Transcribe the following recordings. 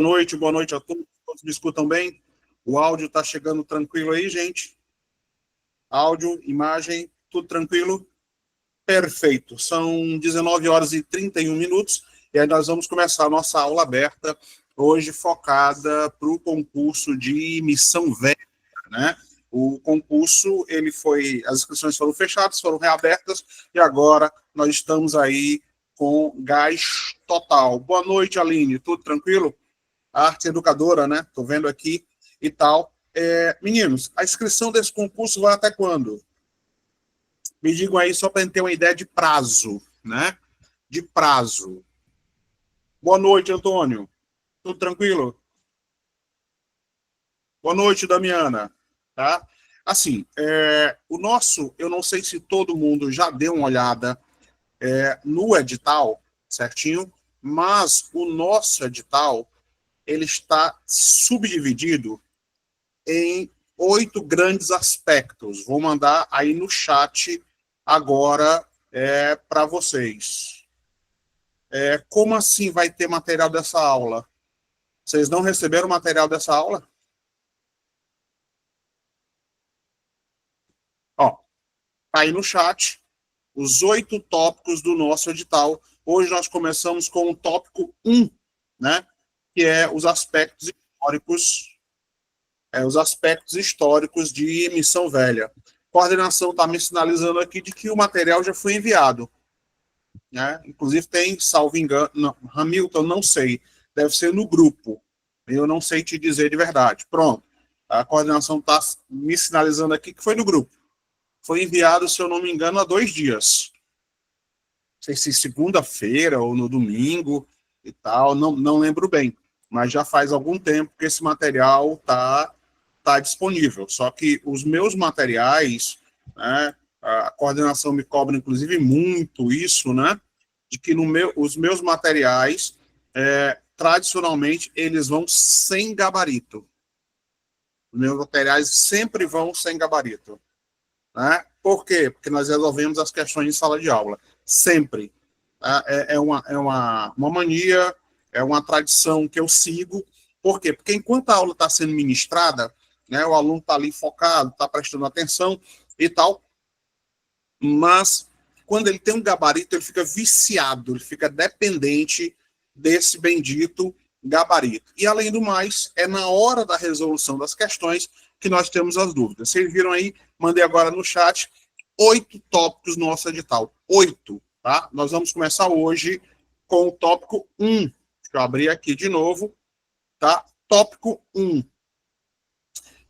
boa noite a todos. Todos me escutam bem? O áudio está chegando tranquilo aí, gente? Áudio, imagem, tudo tranquilo? Perfeito. São 19 horas e 31 minutos e aí nós vamos começar a nossa aula aberta, hoje focada para o concurso de Missão Velha, né? O concurso, as inscrições foram fechadas, foram reabertas e agora nós estamos aí com gás total. Boa noite, Aline, tudo tranquilo? A arte educadora, né? Estou vendo aqui e tal. Meninos, a inscrição desse concurso vai até quando? Me digam aí só para ter uma ideia de prazo, né? De prazo. Boa noite, Antônio. Tudo tranquilo? Boa noite, Damiana. Tá? Assim, eu não sei se todo mundo já deu uma olhada no edital, certinho? Mas o nosso edital, ele está subdividido em 8 grandes aspectos. Vou mandar aí no chat agora para vocês. Como assim vai ter material dessa aula? Vocês não receberam o material dessa aula? Ó, tá aí no chat os 8 tópicos do nosso edital. Hoje nós começamos com o tópico 1, né? Que é os aspectos históricos de Missão Velha. A coordenação está me sinalizando aqui de que o material já foi enviado. Né? Inclusive tem, salvo engano, não, Hamilton, não sei, deve ser no grupo. Eu não sei te dizer de verdade. Pronto. A coordenação está me sinalizando aqui que foi no grupo. Foi enviado, se eu não me engano, há 2 dias. Não sei se segunda-feira ou no domingo e tal, não lembro bem. Mas já faz algum tempo que esse material está disponível. Só que os meus materiais, né, a coordenação me cobra, inclusive, muito isso, né, de que os meus materiais, tradicionalmente, eles vão sem gabarito. Os meus materiais sempre vão sem gabarito. Né? Por quê? Porque nós resolvemos as questões em sala de aula. Sempre. Uma mania, é uma tradição que eu sigo. Por quê? Porque enquanto a aula está sendo ministrada, né, o aluno está ali focado, está prestando atenção e tal, mas quando ele tem um gabarito, ele fica viciado, ele fica dependente desse bendito gabarito. E, além do mais, é na hora da resolução das questões que nós temos as dúvidas. Vocês viram aí, mandei agora no chat, 8 tópicos no nosso edital. 8, tá? Nós vamos começar hoje com o tópico 1. Deixa eu abrir aqui de novo, tá? Tópico 1.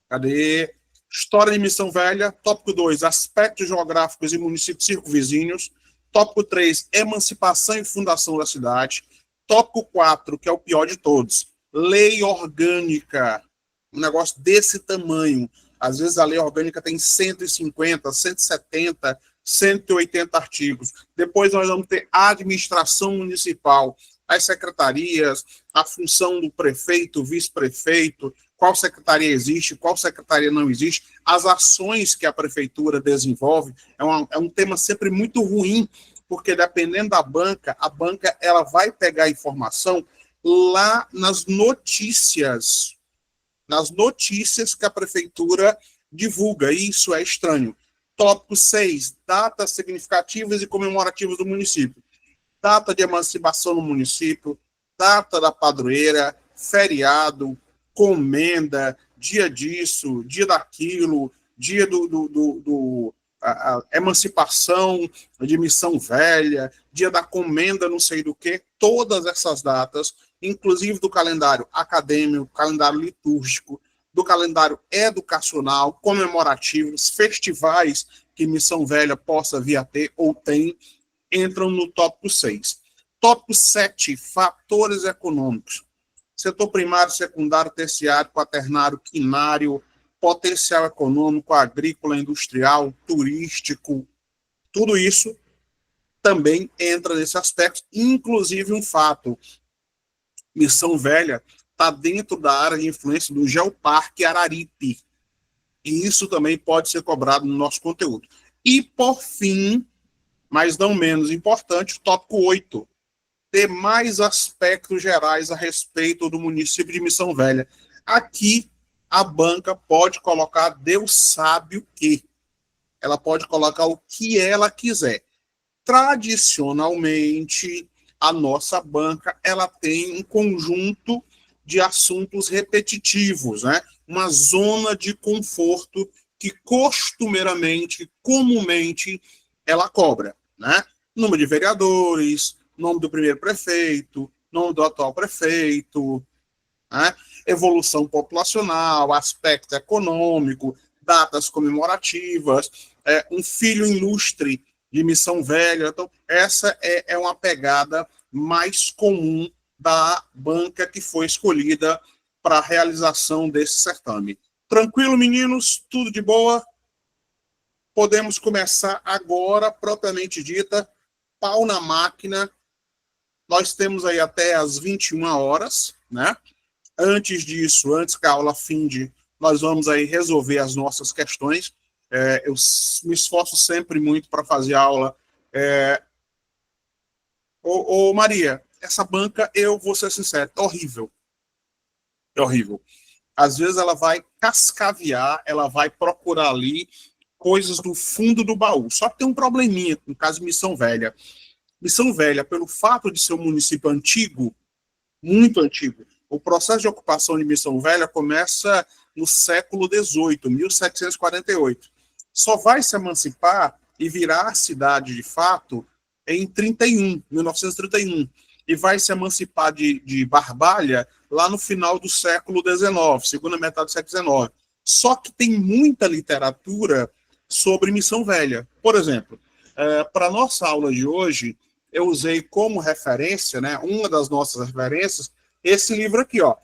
Cadê? História de Missão Velha. Tópico 2, aspectos geográficos e municípios circunvizinhos. Tópico 3, emancipação e fundação da cidade. Tópico 4, que é o pior de todos, lei orgânica. Um negócio desse tamanho. Às vezes a lei orgânica tem 150, 170, 180 artigos. Depois nós vamos ter a administração municipal, as secretarias, a função do prefeito, vice-prefeito, qual secretaria existe, qual secretaria não existe, as ações que a prefeitura desenvolve. É um tema sempre muito ruim, porque dependendo da banca, a banca ela vai pegar a informação lá nas notícias que a prefeitura divulga, e isso é estranho. Tópico 6, datas significativas e comemorativas do município. Data de emancipação no município, data da padroeira, feriado, comenda, dia disso, dia daquilo, dia a emancipação de Missão Velha, dia da comenda não sei do que, todas essas datas, inclusive do calendário acadêmico, calendário litúrgico, do calendário educacional, comemorativos, festivais que Missão Velha possa vir a ter ou tem, entram no tópico 6. Tópico 7, fatores econômicos. Setor primário, secundário, terciário, quaternário, quinário, potencial econômico, agrícola, industrial, turístico, tudo isso também entra nesse aspecto, inclusive um fato. Missão Velha está dentro da área de influência do Geoparque Araripe. E isso também pode ser cobrado no nosso conteúdo. E, por fim, mas não menos importante, o tópico 8, ter mais aspectos gerais a respeito do município de Missão Velha. Aqui, a banca pode colocar Deus sabe o quê. Ela pode colocar o que ela quiser. Tradicionalmente, a nossa banca ela tem um conjunto de assuntos repetitivos, né? Uma zona de conforto que costumeiramente, comumente, ela cobra, né? Número de vereadores, nome do primeiro prefeito, nome do atual prefeito, né? Evolução populacional, aspecto econômico, datas comemorativas, um filho ilustre de Missão Velha. Então, essa é uma pegada mais comum da banca que foi escolhida para a realização desse certame. Tranquilo, meninos? Tudo de boa? Podemos começar agora, propriamente dita, pau na máquina. Nós temos aí até as 21 horas, né? Antes disso, antes que a aula finde, nós vamos aí resolver as nossas questões. Eu me esforço sempre muito para fazer aula. Maria, essa banca, eu vou ser sincero, é horrível. É horrível. Às vezes ela vai cascaviar, ela vai procurar ali coisas do fundo do baú. Só que tem um probleminha, no caso de Missão Velha. Missão Velha, pelo fato de ser um município antigo, muito antigo, o processo de ocupação de Missão Velha começa no século XVIII, 1748. Só vai se emancipar e virar cidade de fato em 1931. E vai se emancipar de Barbalha lá no final do século XIX, segunda metade do século XIX. Só que tem muita literatura sobre Missão Velha. Por exemplo, para a nossa aula de hoje, eu usei como referência, né, uma das nossas referências, esse livro aqui, ó,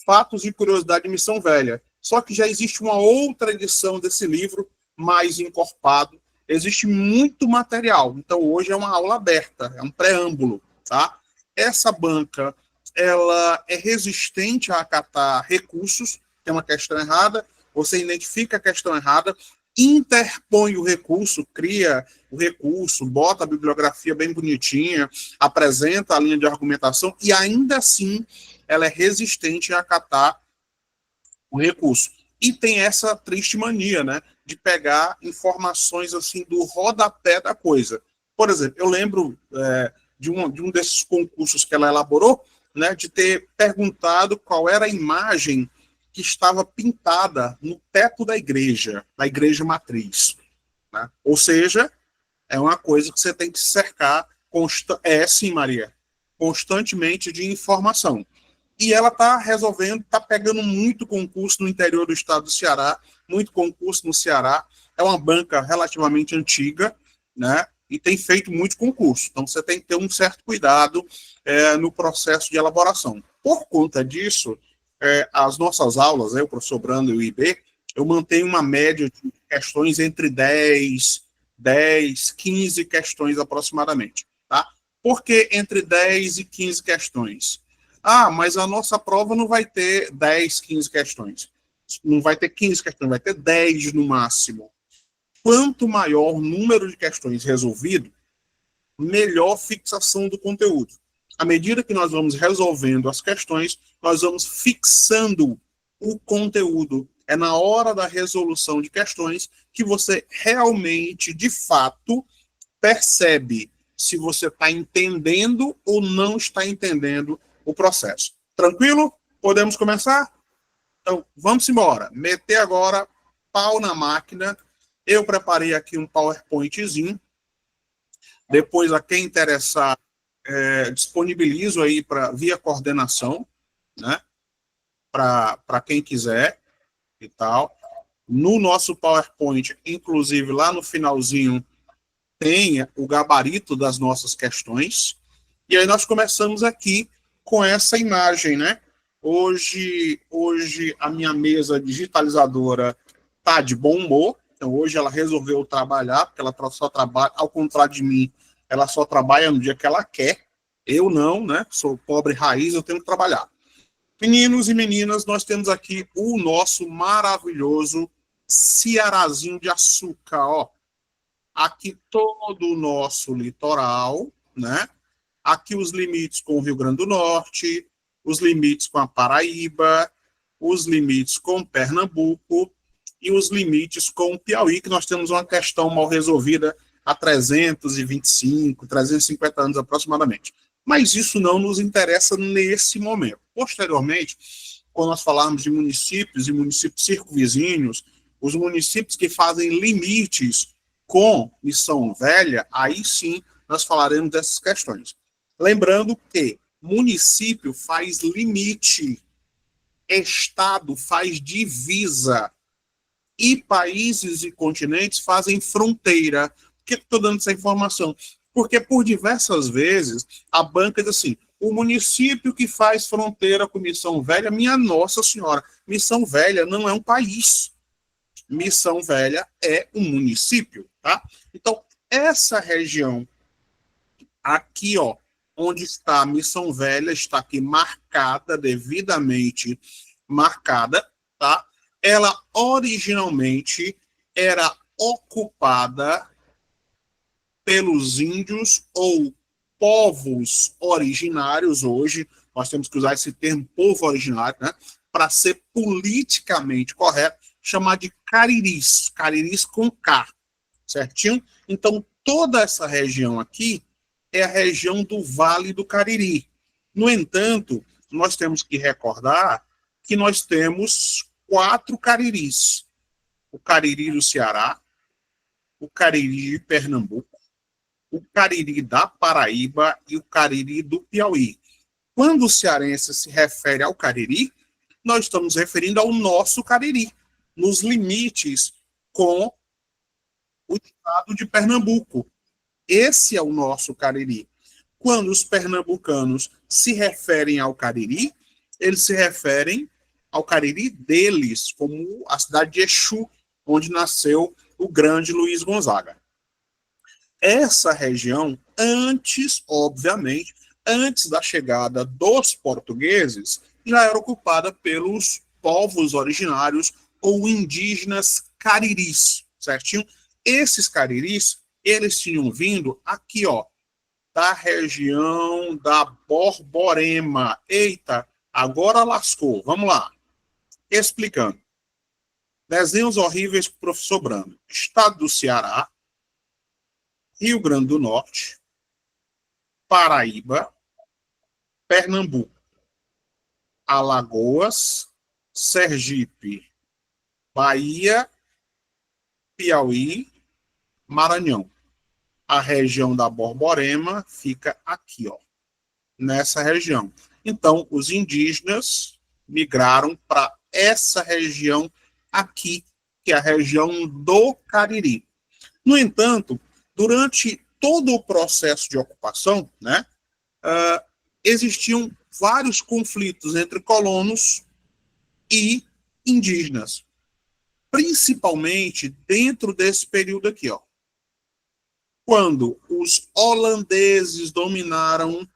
Fatos e Curiosidade de Missão Velha. Só que já existe uma outra edição desse livro, mais encorpado. Existe muito material. Então, hoje é uma aula aberta, é um preâmbulo, tá? Essa banca, ela é resistente a acatar recursos, tem uma questão errada, você identifica a questão errada, interpõe o recurso, cria o recurso, bota a bibliografia bem bonitinha, apresenta a linha de argumentação e ainda assim ela é resistente a acatar o recurso. E tem essa triste mania, né, de pegar informações assim do rodapé da coisa. Por exemplo, eu lembro de um desses concursos que ela elaborou, né, de ter perguntado qual era a imagem que estava pintada no teto da igreja matriz. Né? Ou seja, é uma coisa que você tem que cercar, sim, Maria, constantemente de informação. E ela está resolvendo, está pegando muito concurso no interior do estado do Ceará, muito concurso no Ceará. É uma banca relativamente antiga, né? E tem feito muito concurso. Então, você tem que ter um certo cuidado no processo de elaboração. Por conta disso, as nossas aulas, o professor Brando e o IB, eu mantenho uma média de questões entre 10, 15 questões aproximadamente. Tá? Por que entre 10 e 15 questões? Mas a nossa prova não vai ter 10, 15 questões. Não vai ter 15 questões, vai ter 10 no máximo. Quanto maior o número de questões resolvido, melhor fixação do conteúdo. À medida que nós vamos resolvendo as questões, nós vamos fixando o conteúdo. É na hora da resolução de questões que você realmente, de fato, percebe se você está entendendo ou não está entendendo o processo. Tranquilo? Podemos começar? Então, vamos embora. Meter agora pau na máquina. Eu preparei aqui um PowerPointzinho. Depois, a quem interessar, disponibilizo aí via coordenação, né? Para quem quiser e tal. No nosso PowerPoint, inclusive lá no finalzinho, tem o gabarito das nossas questões. E aí nós começamos aqui com essa imagem, né? Hoje a minha mesa digitalizadora está de bom humor. Então, hoje ela resolveu trabalhar, porque ela só trabalha, ao contrário de mim, ela só trabalha no dia que ela quer. Eu não, né? Sou pobre raiz, eu tenho que trabalhar. Meninos e meninas, nós temos aqui o nosso maravilhoso Cearazinho de açúcar, ó. Aqui todo o nosso litoral, né? Aqui os limites com o Rio Grande do Norte, os limites com a Paraíba, os limites com Pernambuco e os limites com o Piauí, que nós temos uma questão mal resolvida há 325, 350 anos aproximadamente. Mas isso não nos interessa nesse momento. Posteriormente, quando nós falarmos de municípios e municípios circunvizinhos, os municípios que fazem limites com Missão Velha, aí sim nós falaremos dessas questões. Lembrando que município faz limite, estado faz divisa, e países e continentes fazem fronteira. Por que estou dando essa informação? Porque por diversas vezes a banca diz assim, o município que faz fronteira com Missão Velha, minha Nossa Senhora, Missão Velha não é um país. Missão Velha é um município, tá? Então, essa região aqui, ó, onde está a Missão Velha, está aqui marcada, devidamente marcada, tá? Ela originalmente era ocupada pelos índios ou povos originários. Hoje nós temos que usar esse termo povo originário, né, para ser politicamente correto, chamar de cariris, cariris com K, certinho? Então toda essa região aqui é a região do Vale do Cariri. No entanto, nós temos que recordar que nós temos 4 cariris. O Cariri do Ceará, o Cariri de Pernambuco, o Cariri da Paraíba e o Cariri do Piauí. Quando o cearense se refere ao Cariri, nós estamos referindo ao nosso Cariri, nos limites com o estado de Pernambuco. Esse é o nosso Cariri. Quando os pernambucanos se referem ao Cariri, eles se referem ao Cariri deles, como a cidade de Exu, onde nasceu o grande Luiz Gonzaga. Essa região, obviamente, antes da chegada dos portugueses, já era ocupada pelos povos originários ou indígenas cariris, certinho? Esses cariris, eles tinham vindo aqui, ó, da região da Borborema. Eita, agora lascou. Vamos lá. Explicando. Desenhos horríveis com o professor Brando. Estado do Ceará, Rio Grande do Norte, Paraíba, Pernambuco, Alagoas, Sergipe, Bahia, Piauí, Maranhão. A região da Borborema fica aqui, ó, nessa região. Então, os indígenas migraram para essa região aqui, que é a região do Cariri. No entanto, durante todo o processo de ocupação, né, existiam vários conflitos entre colonos e indígenas, principalmente dentro desse período aqui, ó. Quando os holandeses dominaram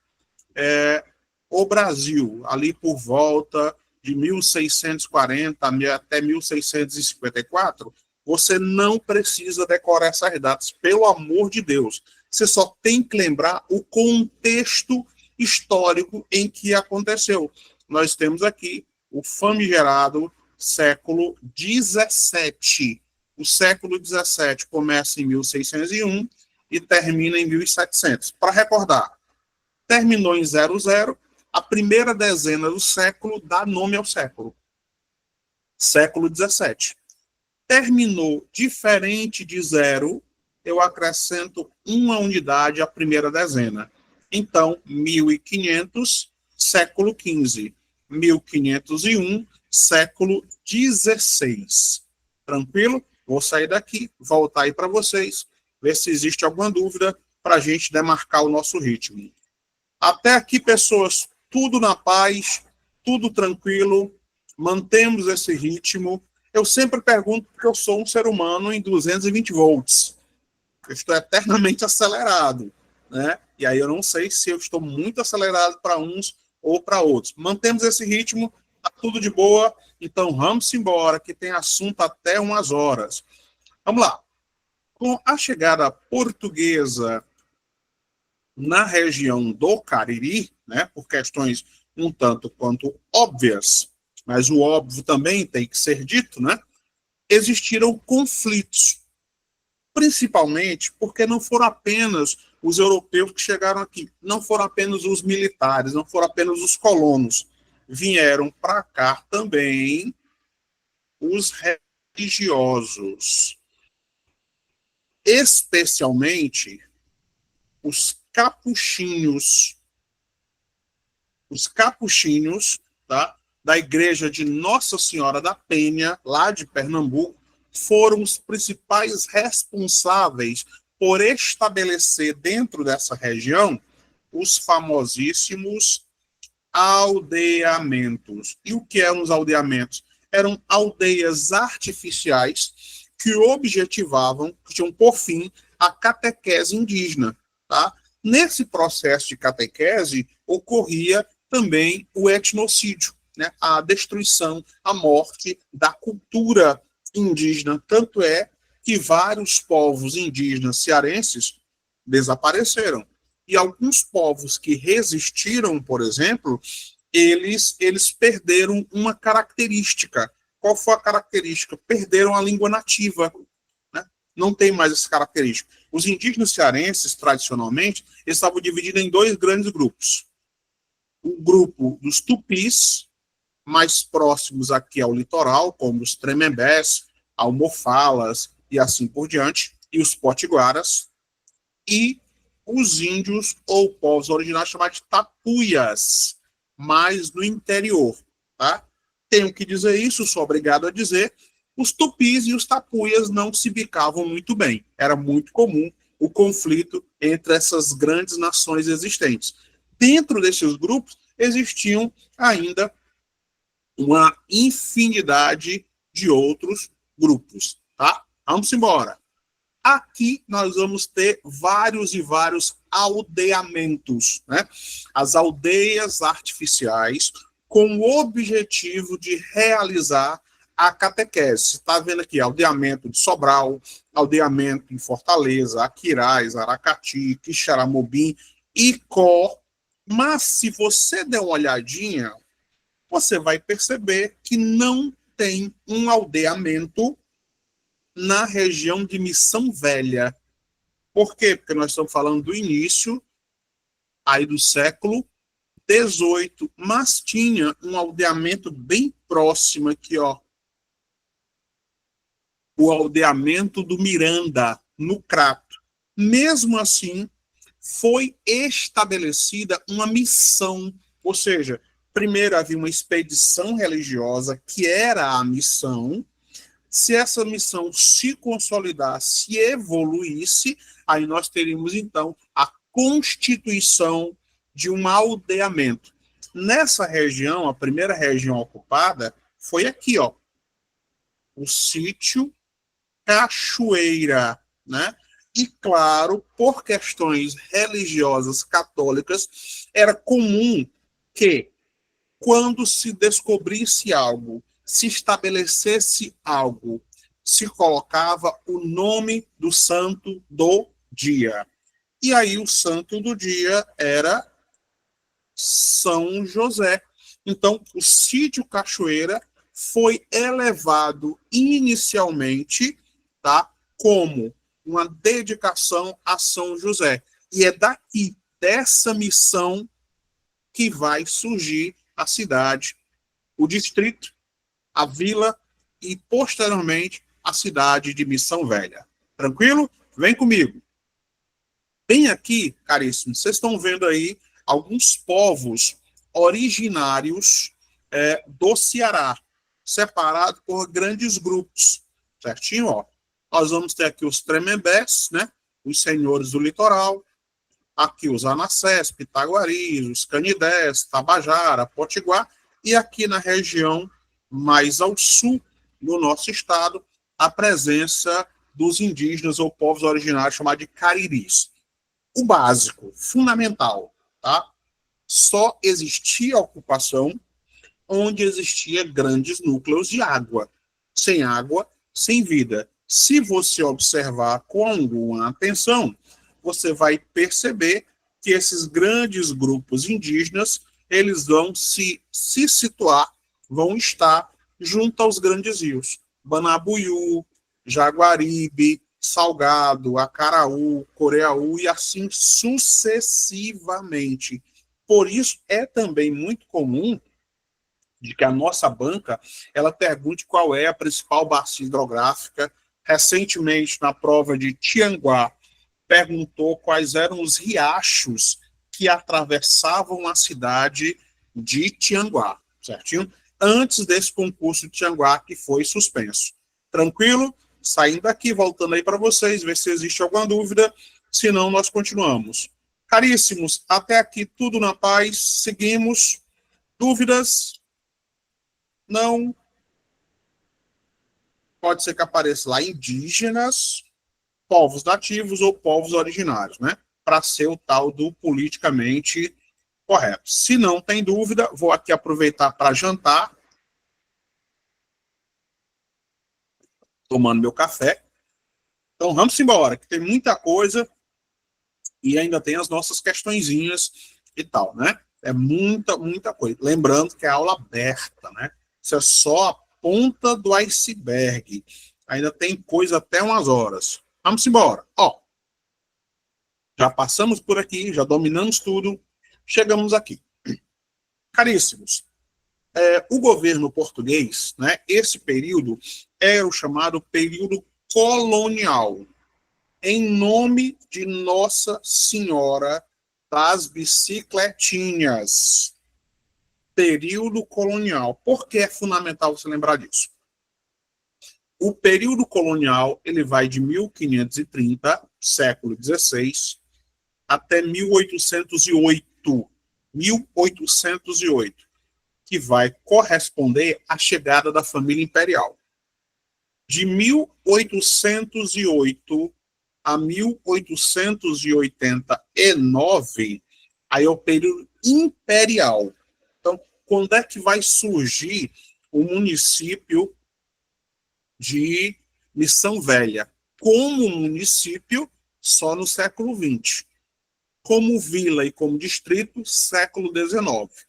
o Brasil, ali por volta de 1640 até 1654, você não precisa decorar essas datas, pelo amor de Deus. Você só tem que lembrar o contexto histórico em que aconteceu. Nós temos aqui o famigerado século XVII. O século XVII começa em 1601 e termina em 1700. Para recordar, terminou em 00, a primeira dezena do século dá nome ao século. Século XVII. Terminou diferente de 0, eu acrescento uma unidade à primeira dezena. Então, 1500, século XV. 1501, século XVI. Tranquilo? Vou sair daqui, voltar aí para vocês, ver se existe alguma dúvida para a gente demarcar o nosso ritmo. Até aqui, pessoas, tudo na paz, tudo tranquilo, mantemos esse ritmo. Eu sempre pergunto porque eu sou um ser humano em 220 volts. Eu estou eternamente acelerado, né? E aí eu não sei se eu estou muito acelerado para uns ou para outros. Mantemos esse ritmo, tá tudo de boa, então vamos embora, que tem assunto até umas horas. Vamos lá. Com a chegada portuguesa na região do Cariri, né, por questões um tanto quanto óbvias, mas o óbvio também tem que ser dito, né, existiram conflitos, principalmente porque não foram apenas os europeus que chegaram aqui, não foram apenas os militares, não foram apenas os colonos, vieram para cá também os religiosos, especialmente os capuchinhos, tá, da igreja de Nossa Senhora da Penha, lá de Pernambuco, foram os principais responsáveis por estabelecer dentro dessa região os famosíssimos aldeamentos. E o que eram os aldeamentos? Eram aldeias artificiais que objetivavam, que tinham por fim a catequese indígena. Tá? Nesse processo de catequese ocorria também o etnocídio, né? A destruição, a morte da cultura indígena. Tanto é que vários povos indígenas cearenses desapareceram. E alguns povos que resistiram, por exemplo, eles perderam uma característica. Qual foi a característica? Perderam a língua nativa. Né? Não tem mais essa característica. Os indígenas cearenses, tradicionalmente, estavam divididos em dois grandes grupos. O grupo dos tupis, mais próximos aqui ao litoral, como os tremembés, almofalas e assim por diante, e os potiguaras, e os índios ou povos originários chamados de tapuias, mais no interior. Tá? Tenho que dizer isso, sou obrigado a dizer, os tupis e os tapuias não se bicavam muito bem. Era muito comum o conflito entre essas grandes nações existentes. Dentro desses grupos existiam ainda uma infinidade de outros grupos. Tá? Vamos embora. Aqui nós vamos ter vários e vários aldeamentos, né? As aldeias artificiais com o objetivo de realizar a catequese. Você está vendo aqui aldeamento de Sobral, aldeamento em Fortaleza, Aquiraz, Aracati, Quixaramobim, Icó. Mas se você der uma olhadinha, você vai perceber que não tem um aldeamento na região de Missão Velha. Por quê? Porque nós estamos falando do início aí do século XVIII, mas tinha um aldeamento bem próximo aqui, ó. O aldeamento do Miranda, no Crato. Mesmo assim, foi estabelecida uma missão, ou seja, primeiro havia uma expedição religiosa, que era a missão. Se essa missão se consolidasse e evoluísse, aí nós teríamos, então, a constituição de um aldeamento. Nessa região, a primeira região ocupada foi aqui, ó, o sítio Cachoeira, né? E, claro, por questões religiosas católicas, era comum que, quando se descobrisse algo, se estabelecesse algo, se colocava o nome do santo do dia. E aí o santo do dia era São José. Então, o sítio Cachoeira foi elevado inicialmente, tá, como uma dedicação a São José. E é daqui, dessa missão, que vai surgir a cidade, o distrito, a vila e, posteriormente, a cidade de Missão Velha. Tranquilo? Vem comigo. Bem aqui, caríssimos, vocês estão vendo aí alguns povos originários do Ceará, separados por grandes grupos, certinho? Ó. Nós vamos ter aqui os Tremembés, né? Os senhores do litoral, aqui os Anassés, Pitaguaris, os Canidés, Tabajara, Potiguar, e aqui na região mais ao sul do nosso estado, a presença dos indígenas ou povos originários chamados de cariris. O básico, fundamental, tá? Só existia ocupação onde existia grandes núcleos de água. Sem água, sem vida. Se você observar com alguma atenção, você vai perceber que esses grandes grupos indígenas, eles vão se situar, vão estar junto aos grandes rios. Banabuiú, Jaguaribe, Salgado, Acaraú, Coreaú e assim sucessivamente. Por isso, é também muito comum de que a nossa banca ela pergunte qual é a principal bacia hidrográfica. Recentemente, na prova de Tianguá, perguntou quais eram os riachos que atravessavam a cidade de Tianguá, certinho? Antes desse concurso de Tianguá, que foi suspenso. Tranquilo? Saindo daqui, voltando aí para vocês, ver se existe alguma dúvida, senão nós continuamos. Caríssimos, até aqui tudo na paz, seguimos. Dúvidas? Não. Pode ser que apareça lá indígenas, povos nativos ou povos originários, né? Para ser o tal do politicamente correto. Se não tem dúvida, vou aqui aproveitar para jantar, tomando meu café. Então vamos embora, que tem muita coisa e ainda tem as nossas questõezinhas e tal, né? É muita coisa. Lembrando que é aula aberta, né? Isso é só a ponta do iceberg. Ainda tem coisa até umas horas. Vamos embora. Ó, já passamos por aqui, já dominamos tudo, chegamos aqui. Caríssimos, o governo português, né, esse período era o chamado período colonial, em nome de Nossa Senhora das Bicicletinhas. Período colonial. Por que é fundamental você lembrar disso? O período colonial ele vai de 1530, século XVI, até 1808, que vai corresponder à chegada da família imperial. De 1808 a 1889, aí é o período imperial. Então, quando é que vai surgir o município de Missão Velha? Como município, só no século XX. Como vila e como distrito, século XIX.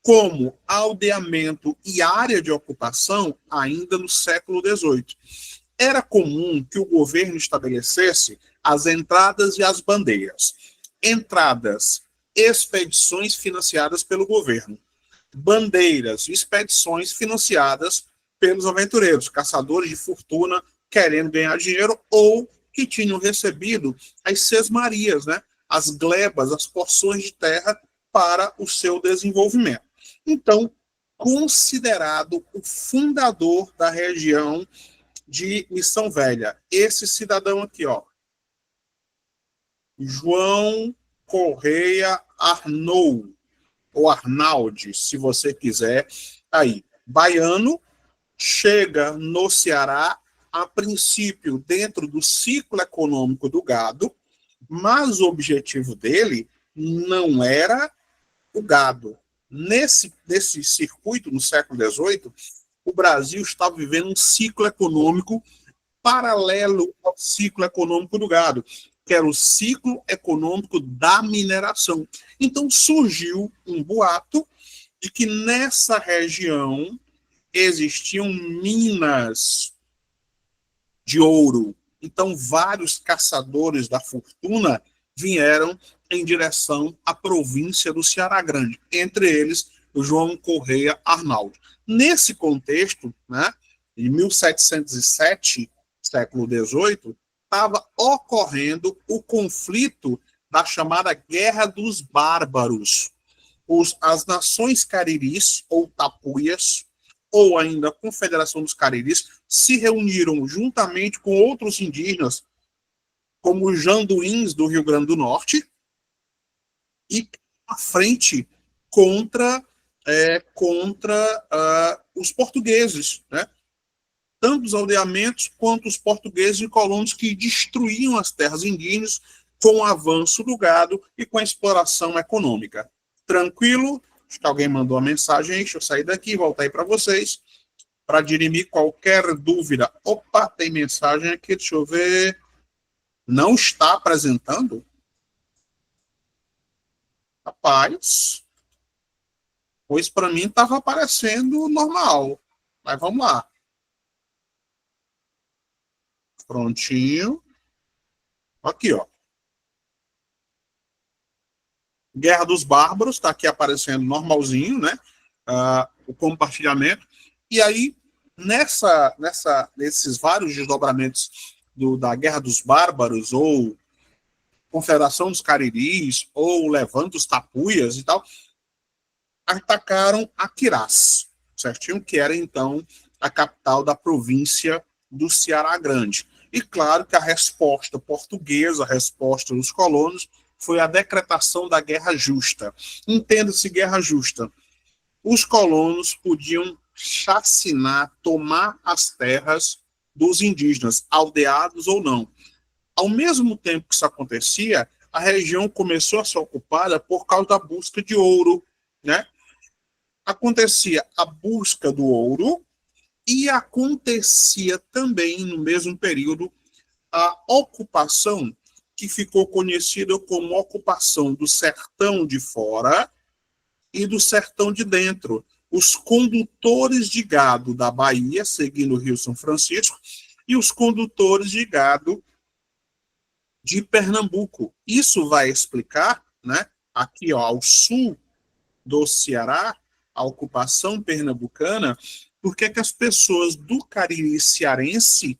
Como aldeamento e área de ocupação, ainda no século XVIII. Era comum que o governo estabelecesse as entradas e as bandeiras. Entradas, expedições financiadas pelo governo. Bandeiras, expedições financiadas pelos aventureiros, caçadores de fortuna querendo ganhar dinheiro ou que tinham recebido as sesmarias, né? As glebas, as porções de terra para o seu desenvolvimento. Então, considerado o fundador da região de Missão Velha, esse cidadão aqui, ó, João Correia Arnaud, ou Arnaldi, se você quiser, aí, baiano, chega no Ceará, a princípio, dentro do ciclo econômico do gado, mas o objetivo dele não era o gado. Nesse circuito, no século XVIII, o Brasil estava vivendo um ciclo econômico paralelo ao ciclo econômico do gado, que era o ciclo econômico da mineração. Então surgiu um boato de que nessa região existiam minas de ouro. Então vários caçadores da fortuna vieram em direção à província do Ceará Grande, entre eles o João Correia Arnaud. Nesse contexto, né, em 1707, século XVIII, estava ocorrendo o conflito da chamada Guerra dos Bárbaros. As nações cariris, ou tapuias, ou ainda a Confederação dos Cariris, se reuniram juntamente com outros indígenas, como os janduíns do Rio Grande do Norte, e à frente contra os portugueses, né? Tanto os aldeamentos quanto os portugueses e colonos que destruíam as terras indígenas com o avanço do gado e com a exploração econômica. Tranquilo? Acho que alguém mandou uma mensagem aí, deixa eu sair daqui e voltar aí para vocês, para dirimir qualquer dúvida. Opa, tem mensagem aqui, deixa eu ver. Não está apresentando? Rapaz, pois para mim estava aparecendo normal. Mas vamos lá. Prontinho. Aqui, ó. Guerra dos Bárbaros, está aqui aparecendo normalzinho, né? O compartilhamento. E aí, nesses vários desdobramentos da Guerra dos Bárbaros, ou Confederação dos Cariris, ou Levante dos Tapuias e tal, atacaram Aquirás, certinho? Que era, então, a capital da província do Ceará Grande. E claro que a resposta portuguesa, a resposta dos colonos, foi a decretação da guerra justa. Entenda-se guerra justa. Os colonos podiam chacinar, tomar as terras dos indígenas, aldeados ou não. Ao mesmo tempo que isso acontecia, a região começou a ser ocupada por causa da busca de ouro, né? Acontecia a busca do ouro e acontecia também, no mesmo período, a ocupação que ficou conhecida como ocupação do sertão de fora e do sertão de dentro. Os condutores de gado da Bahia, seguindo o Rio São Francisco, e os condutores de gado de Pernambuco. Isso vai explicar, né, aqui ó, ao sul do Ceará, a ocupação pernambucana, porque que as pessoas do Cariri cearense,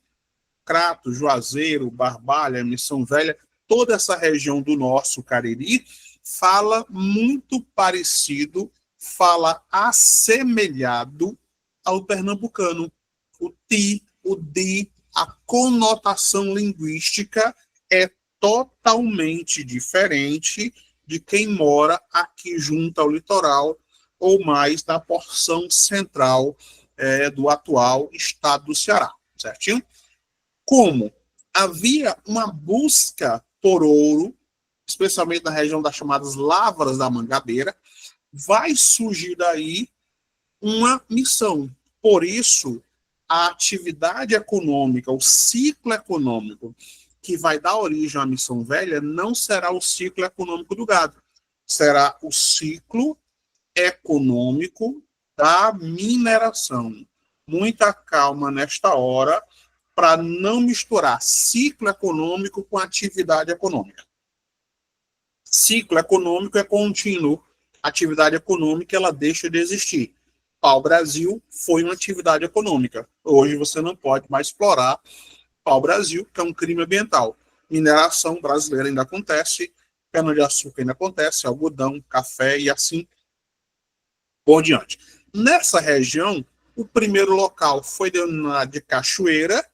Crato, Juazeiro, Barbalha, Missão Velha, toda essa região do nosso Cariri, fala muito parecido, fala assemelhado ao pernambucano. O ti, o di, a conotação linguística é totalmente diferente de quem mora aqui junto ao litoral ou mais na porção central do atual estado do Ceará, certinho? Como havia uma busca por ouro, especialmente na região das chamadas Lavras da Mangabeira, vai surgir daí uma missão. Por isso, a atividade econômica, o ciclo econômico que vai dar origem à Missão Velha não será o ciclo econômico do gado, será o ciclo econômico da mineração. Muita calma nesta hora para não misturar ciclo econômico com atividade econômica. Ciclo econômico é contínuo, atividade econômica ela deixa de existir. Pau-Brasil foi uma atividade econômica. Hoje você não pode mais explorar pau-brasil, que é um crime ambiental. Mineração brasileira ainda acontece, cana-de-açúcar ainda acontece, algodão, café e assim por diante. Nessa região, o primeiro local foi denominado de Cachoeira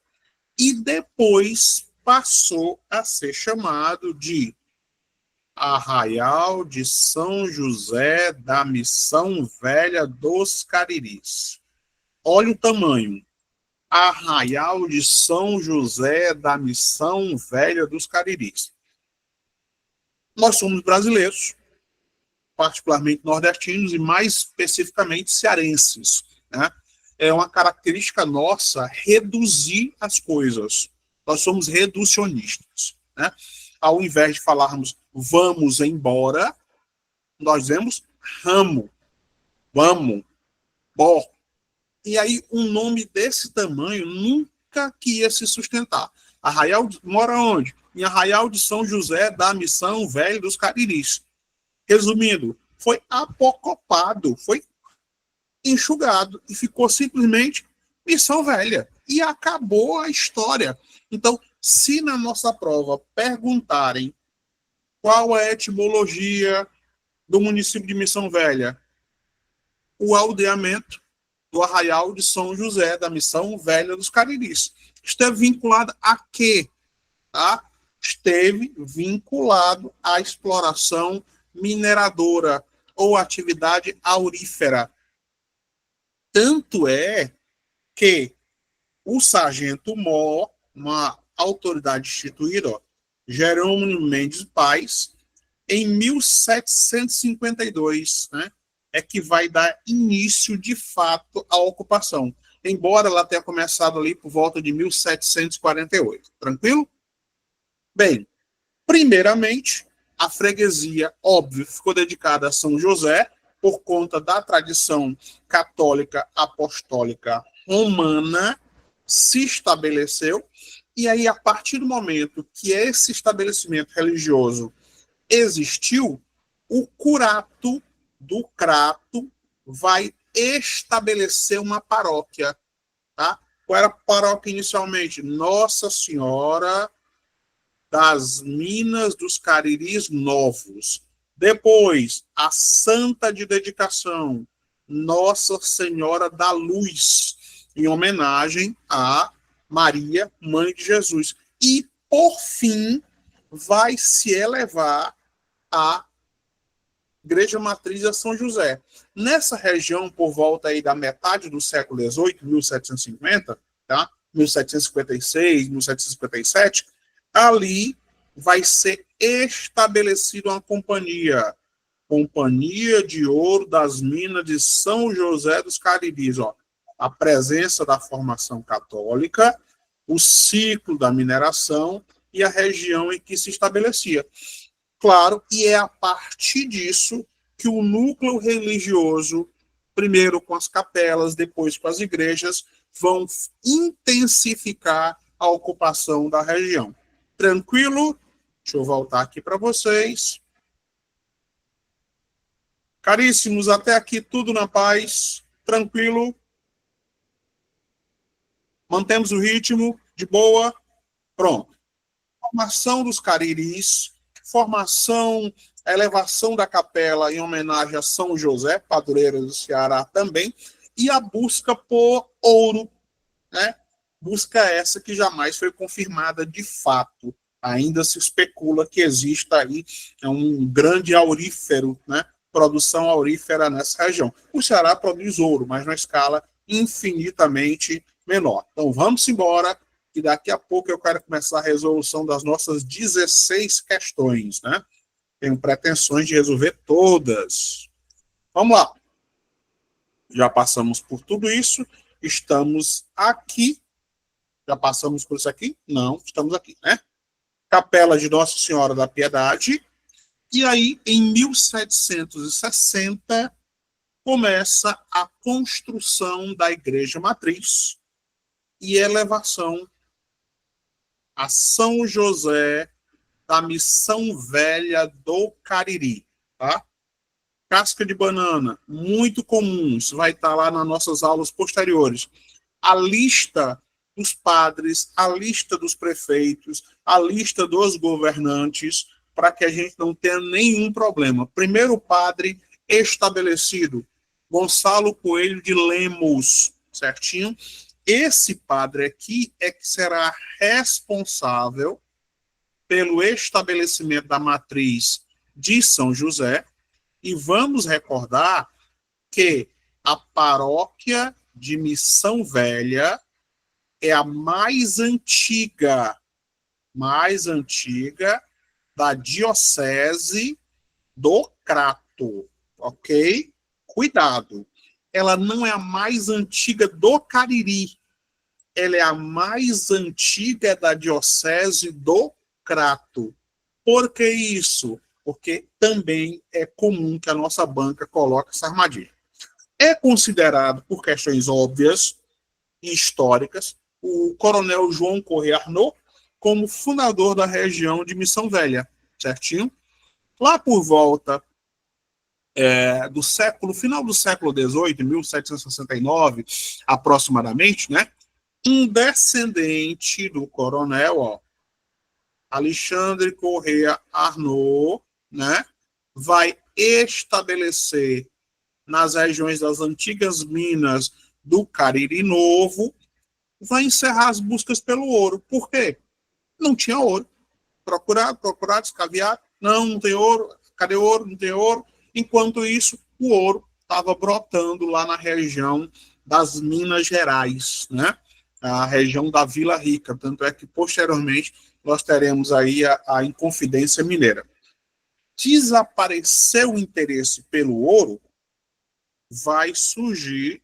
e depois passou a ser chamado de Arraial de São José da Missão Velha dos Cariris. Olha o tamanho. Arraial de São José da Missão Velha dos Cariris. Nós somos brasileiros, particularmente nordestinos e mais especificamente cearenses, né? É uma característica nossa reduzir as coisas. Nós somos reducionistas, né? Ao invés de falarmos vamos embora, nós dizemos ramo, vamos, bó. E aí um nome desse tamanho nunca que ia se sustentar. Arraial mora onde? Em Arraial de São José da Missão Velha dos Cariris. Resumindo, foi apocopado, foi enxugado e ficou simplesmente Missão Velha. E acabou a história. Então, se na nossa prova perguntarem qual é a etimologia do município de Missão Velha, o aldeamento do Arraial de São José, da Missão Velha dos Cariris. Esteve vinculado a quê? Tá? Esteve vinculado à exploração mineradora ou atividade aurífera. Tanto é que o sargento Mó, uma autoridade instituída, ó, Jerônimo Mendes Paz, em 1752, né, é que vai dar início, de fato, à ocupação. Embora ela tenha começado ali por volta de 1748. Tranquilo? Bem, primeiramente, A freguesia, óbvio, ficou dedicada a São José, por conta da tradição católica apostólica romana, se estabeleceu. E aí, a partir do momento que esse estabelecimento religioso existiu, o curato do crato vai estabelecer uma paróquia. Tá? Qual era a paróquia inicialmente? Nossa Senhora das Minas dos Cariris Novos. Depois, a Santa de Dedicação, Nossa Senhora da Luz, em homenagem a Maria, Mãe de Jesus. E, por fim, vai se elevar a Igreja Matriz a São José. Nessa região, por volta aí da metade do século XVIII, 1750, tá? 1756, 1757, ali vai ser estabelecida uma companhia, Companhia de Ouro das Minas de São José dos Cariris. Ó, a presença da formação católica, o ciclo da mineração e a região em que se estabelecia. Claro, e é a partir disso que o núcleo religioso, primeiro com as capelas, depois com as igrejas, vão intensificar a ocupação da região. Tranquilo? Deixa eu voltar aqui para vocês. Caríssimos, até aqui tudo na paz, tranquilo. Mantemos o ritmo, de boa. Pronto. Formação dos Cariris, formação, a elevação da capela em homenagem a São José, padroeiro do Ceará também, e a busca por ouro, né? Busca essa que jamais foi confirmada de fato. Ainda se especula que exista aí um grande aurífero, né? Produção aurífera nessa região. O Ceará produz ouro, mas numa escala infinitamente menor. Então vamos embora, que daqui a pouco eu quero começar a resolução das nossas 16 questões, né? Tenho pretensões de resolver todas. Vamos lá. Já passamos por tudo isso, estamos aqui. Já passamos por isso aqui? Não, estamos aqui, né? Capela de Nossa Senhora da Piedade. E aí, em 1760, começa a construção da Igreja Matriz e elevação a São José da Missão Velha do Cariri, tá? Casca de banana, muito comum, isso vai estar lá nas nossas aulas posteriores. A lista dos padres, a lista dos prefeitos, a lista dos governantes, para que a gente não tenha nenhum problema. Primeiro padre estabelecido, Gonçalo Coelho de Lemos, certinho? Esse padre aqui é que será responsável pelo estabelecimento da matriz de São José, e vamos recordar que a paróquia de Missão Velha é a mais antiga da diocese do Crato, ok? Cuidado, ela não é a mais antiga do Cariri, ela é a mais antiga da diocese do Crato. Por que isso? Porque também é comum que a nossa banca coloque essa armadilha. É considerado, por questões óbvias e históricas, o coronel João Correia Arnaud como fundador da região de Missão Velha, certinho? Lá por volta do final do século XVIII, 1769, aproximadamente, né? Um descendente do coronel, ó, Alexandre Correia Arnaud, né, vai estabelecer nas regiões das antigas minas do Cariri Novo, vai encerrar as buscas pelo ouro. Por quê? Não tinha ouro. Procurar, escaviar, não tem ouro. Cadê ouro? Não tem ouro. Enquanto isso, o ouro estava brotando lá na região das Minas Gerais, né? A região da Vila Rica. Tanto é que, posteriormente, nós teremos aí a Inconfidência Mineira. Desapareceu o interesse pelo ouro, vai surgir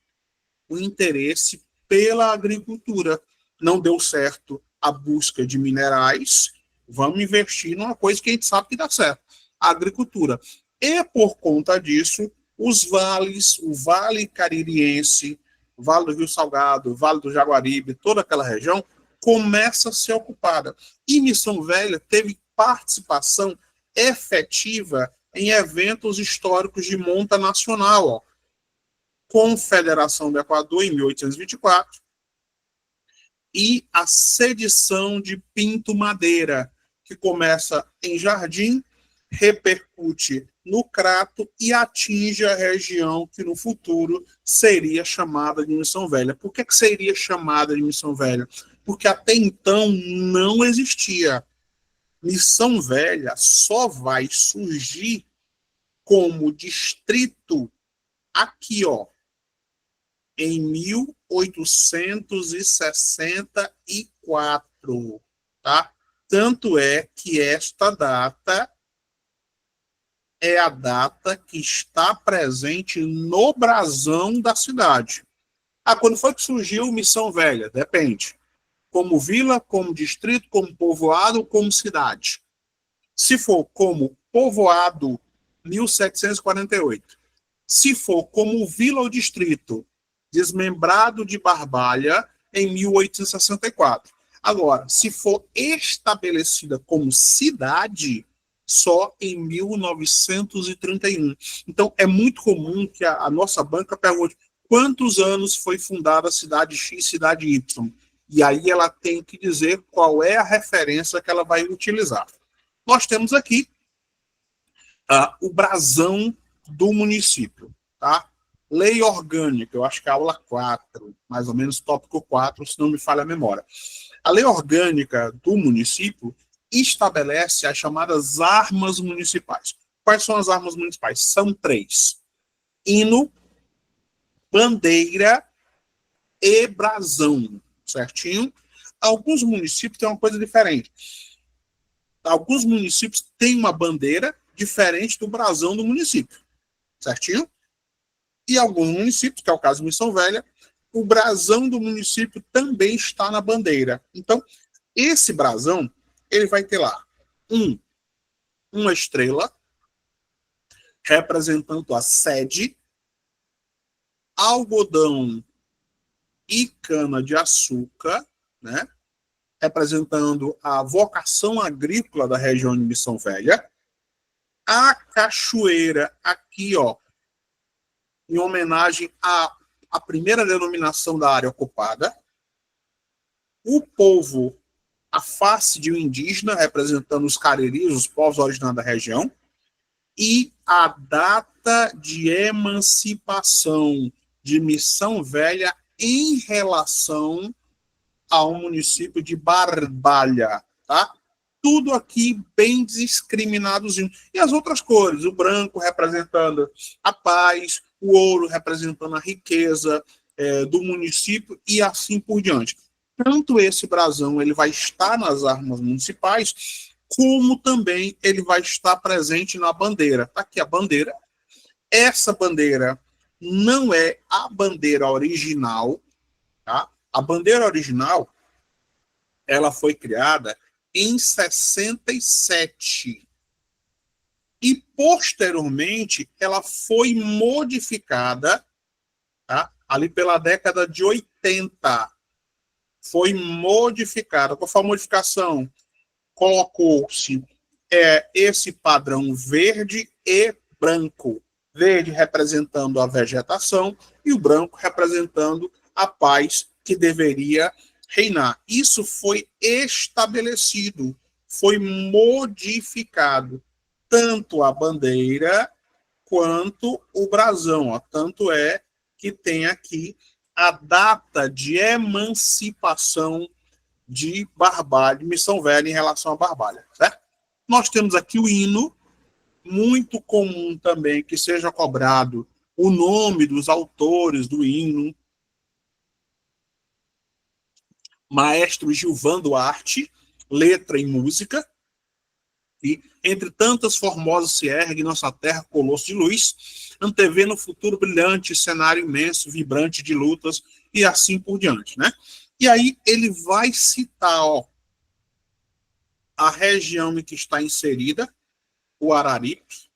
o interesse pela agricultura. Não deu certo a busca de minerais, vamos investir numa coisa que a gente sabe que dá certo. a agricultura. E por conta disso, os vales, o Vale Caririense, o Vale do Rio Salgado, o Vale do Jaguaribe, toda aquela região, começa a ser ocupada. E Missão Velha teve participação efetiva em eventos históricos de monta nacional, ó. Confederação do Equador, em 1824, e a sedição de Pinto Madeira, que começa em Jardim, repercute no Crato e atinge a região que no futuro seria chamada de Missão Velha. Por que seria chamada de Missão Velha? Porque até então não existia. Missão Velha só vai surgir como distrito aqui, ó, em 1864, tá? Tanto é que esta data é a data que está presente no brasão da cidade. Ah, quando foi que surgiu Missão Velha? Depende. Como vila, como distrito, como povoado, como cidade. Se for como povoado, 1748. Se for como vila ou distrito, desmembrado de Barbalha, em 1864. Agora, se for estabelecida como cidade, só em 1931. Então, é muito comum que a nossa banca pergunte quantos anos foi fundada a cidade X, cidade Y. E aí ela tem que dizer qual é a referência que ela vai utilizar. Nós temos aqui o brasão do município, tá? Lei orgânica, eu acho que é a aula 4, mais ou menos tópico 4, se não me falha a memória. A lei orgânica do município estabelece as chamadas armas municipais. Quais são as armas municipais? São 3. Hino, bandeira e brasão, certinho? Alguns municípios têm uma coisa diferente. Alguns municípios têm uma bandeira diferente do brasão do município, certinho? E alguns municípios, que é o caso de Missão Velha, o brasão do município também está na bandeira. Então, esse brasão, ele vai ter lá uma estrela representando a sede, algodão e cana-de-açúcar, né? Representando a vocação agrícola da região de Missão Velha. A cachoeira aqui, ó, em homenagem à primeira denominação da área ocupada. O povo, a face de um indígena, representando os cariris, os povos originários da região. E a data de emancipação de Missão Velha em relação ao município de Barbalha, tá? Tudo aqui bem discriminadozinho. E as outras cores, o branco representando a paz, o ouro representando a riqueza do município e assim por diante. Tanto esse brasão ele vai estar nas armas municipais, como também ele vai estar presente na bandeira. Está aqui a bandeira. Essa bandeira não é a bandeira original, tá? A bandeira original ela foi criada em 67 e posteriormente ela foi modificada, tá? Ali pela década de 80. Foi modificada. Qual foi a modificação? Colocou-se esse padrão verde e branco. Verde representando a vegetação e o branco representando a paz que deveria reinar. Isso foi estabelecido, foi modificado, tanto a bandeira quanto o brasão. Ó. Tanto é que tem aqui a data de emancipação de Barbalha, de Missão Velha em relação a Barbalha, certo? Nós temos aqui o hino, muito comum também que seja cobrado o nome dos autores do hino. Maestro Gilvan Duarte, letra e música. E entre tantas formosas se ergue nossa terra colosso de luz, antevendo o futuro brilhante, cenário imenso, vibrante de lutas e assim por diante, né? E aí ele vai citar, ó, a região em que está inserida, o Araripe,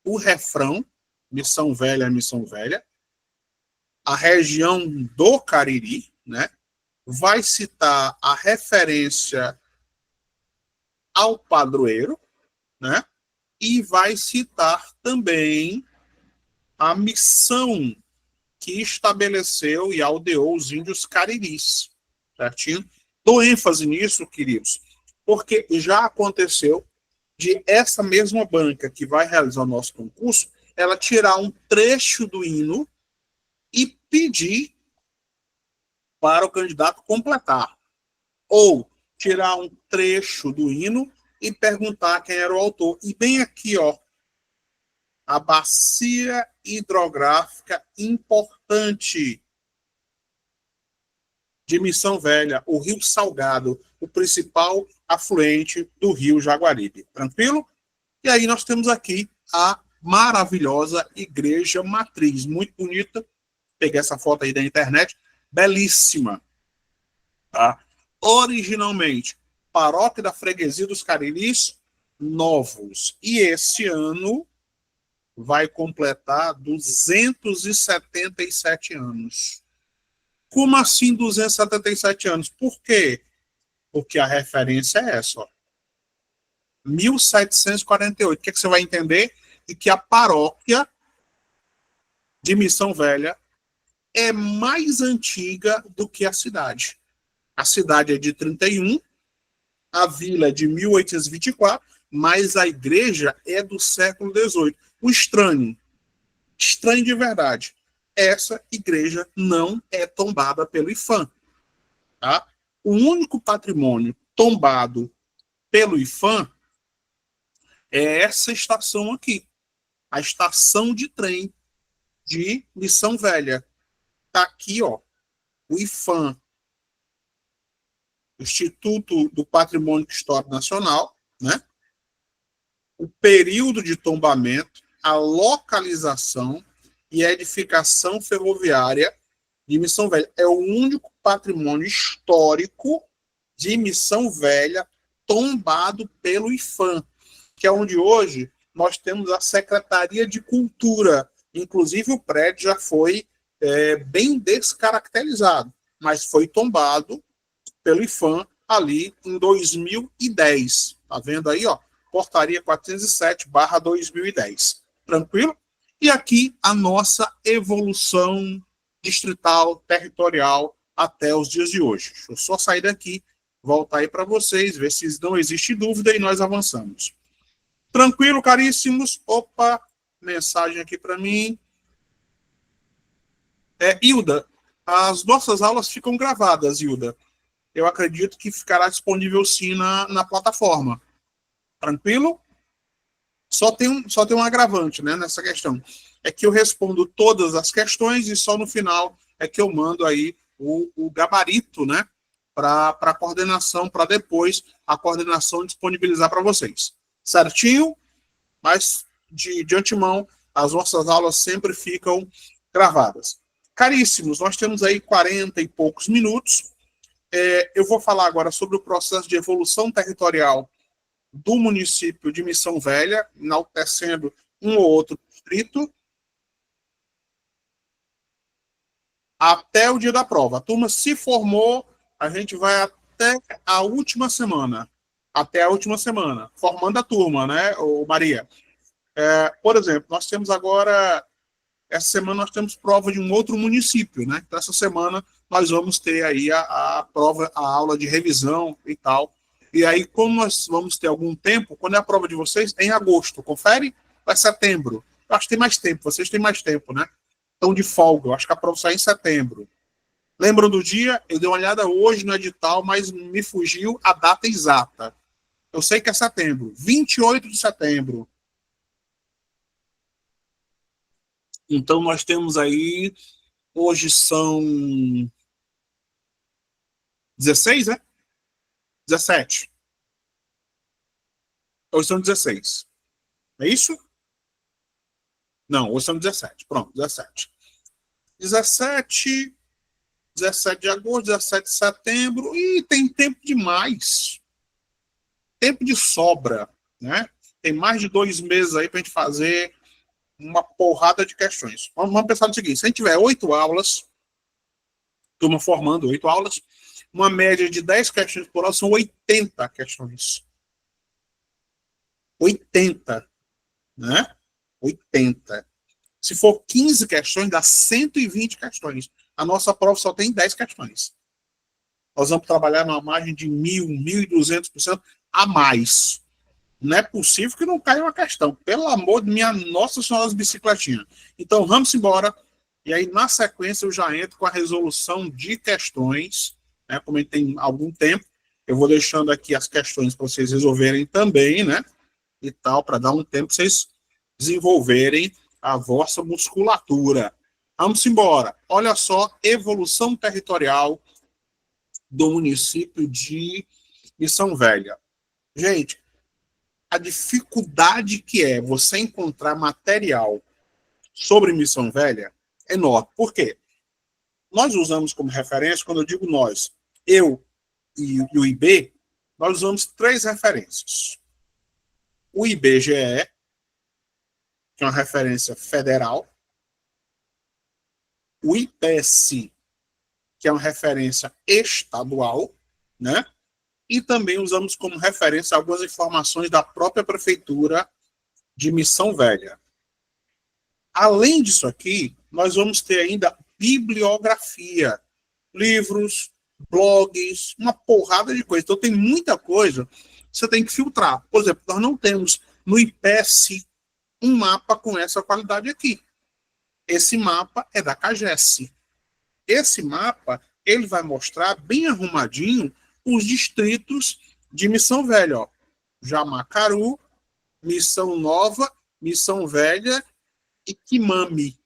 o refrão, Missão Velha, Missão Velha, a região do Cariri, né? Vai citar a referência ao padroeiro, né? E vai citar também a missão que estabeleceu e aldeou os índios cariris, certinho? Dou ênfase nisso, queridos, porque já aconteceu de essa mesma banca que vai realizar o nosso concurso, ela tirar um trecho do hino e pedir para o candidato completar. Ou tirar um trecho do hino e perguntar quem era o autor. E bem aqui, ó, a bacia hidrográfica importante de Missão Velha, o Rio Salgado, o principal afluente do Rio Jaguaribe. Tranquilo? E aí nós temos aqui a maravilhosa Igreja Matriz, muito bonita. Peguei essa foto aí da internet, belíssima. Tá? Originalmente, Paróquia da Freguesia dos Cariris Novos. E esse ano vai completar 277 anos. Como assim 277 anos? Por quê? Porque a referência é essa, ó. 1748. O que você vai entender? E que a paróquia de Missão Velha é mais antiga do que a cidade. A cidade é de 31, a vila é de 1824, mas a igreja é do século XVIII. O estranho de verdade, essa igreja não é tombada pelo IPHAN. Tá? O único patrimônio tombado pelo IPHAN é essa estação aqui, a estação de trem de Missão Velha. Está aqui, ó, o IPHAN, Instituto do Patrimônio Histórico Nacional, né? O período de tombamento, a localização e a edificação ferroviária de Missão Velha. É o único patrimônio histórico de Missão Velha tombado pelo IPHAN, que é onde hoje nós temos a Secretaria de Cultura. Inclusive o prédio já foi bem descaracterizado, mas foi tombado pelo IPHAN ali em 2010. Tá vendo aí, ó? Portaria 407/2010. Tranquilo? E aqui a nossa evolução distrital, territorial, até os dias de hoje. Deixa eu só sair daqui, voltar aí para vocês, ver se não existe dúvida e nós avançamos. Tranquilo, caríssimos? Opa, mensagem aqui para mim. Hilda, as nossas aulas ficam gravadas, Hilda. Eu acredito que ficará disponível sim na plataforma. Tranquilo? Só tem um agravante, né, nessa questão. É que eu respondo todas as questões e só no final é que eu mando aí o gabarito, né, para a coordenação, para depois a coordenação disponibilizar para vocês. Certinho? Mas, de antemão, as nossas aulas sempre ficam gravadas. Caríssimos, nós temos aí 40 e poucos minutos. Eu vou falar agora sobre o processo de evolução territorial do município de Missão Velha, enaltecendo um ou outro distrito, até o dia da prova. A turma se formou, a gente vai até a última semana. Até a última semana, formando a turma, né, Maria? Por exemplo, nós temos agora, essa semana nós temos prova de um outro município, né? Então, essa semana nós vamos ter aí a prova, a aula de revisão e tal. E aí, como nós vamos ter algum tempo, quando é a prova de vocês? É em agosto, confere? É setembro. Eu acho que tem mais tempo, vocês têm mais tempo, né? Estão de folga, eu acho que a prova sai em setembro. Lembram do dia? Eu dei uma olhada hoje no edital, mas me fugiu a data exata. Eu sei que é setembro, 28 de setembro. Então, nós temos aí, hoje são 16, né? 17. Hoje são 16. É isso? Não, hoje são 17. Pronto, 17. 17 de agosto, 17 de setembro, e tem tempo demais. Tempo de sobra, né? Tem mais de 2 meses aí para a gente fazer uma porrada de questões. Vamos pensar no seguinte: se a gente tiver 8 aulas, turma formando 8 aulas, uma média de 10 questões por aula são 80 questões. 80, né? 80. Se for 15 questões, dá 120 questões. A nossa prova só tem 10 questões. Nós vamos trabalhar numa margem de 1.000, 1.200% a mais. Não é possível que não caia uma questão. Pelo amor de minha Nossa Senhora das Bicicletinhas. Então, vamos embora. E aí, na sequência, eu já entro com a resolução de questões. Né? Como a gente tem algum tempo, eu vou deixando aqui as questões para vocês resolverem também, né? E tal, para dar um tempo para vocês desenvolverem a vossa musculatura. Vamos embora. Olha só, evolução territorial do município de Missão Velha. Gente, a dificuldade que é você encontrar material sobre Missão Velha é enorme. Por quê? Nós usamos como referência, quando eu digo nós, eu e o IB, nós usamos 3 referências. O IBGE, que é uma referência federal, o IPEC, que é uma referência estadual, né? E também usamos como referência algumas informações da própria prefeitura de Missão Velha. Além disso aqui, nós vamos ter ainda bibliografia, livros, blogs, uma porrada de coisa. Então tem muita coisa que você tem que filtrar. Por exemplo, nós não temos no IPES um mapa com essa qualidade aqui. Esse mapa é da CAGES. Esse mapa, ele vai mostrar bem arrumadinho os distritos de Missão Velha. Ó. Jamacaru, Missão Nova, Missão Velha e Quimame.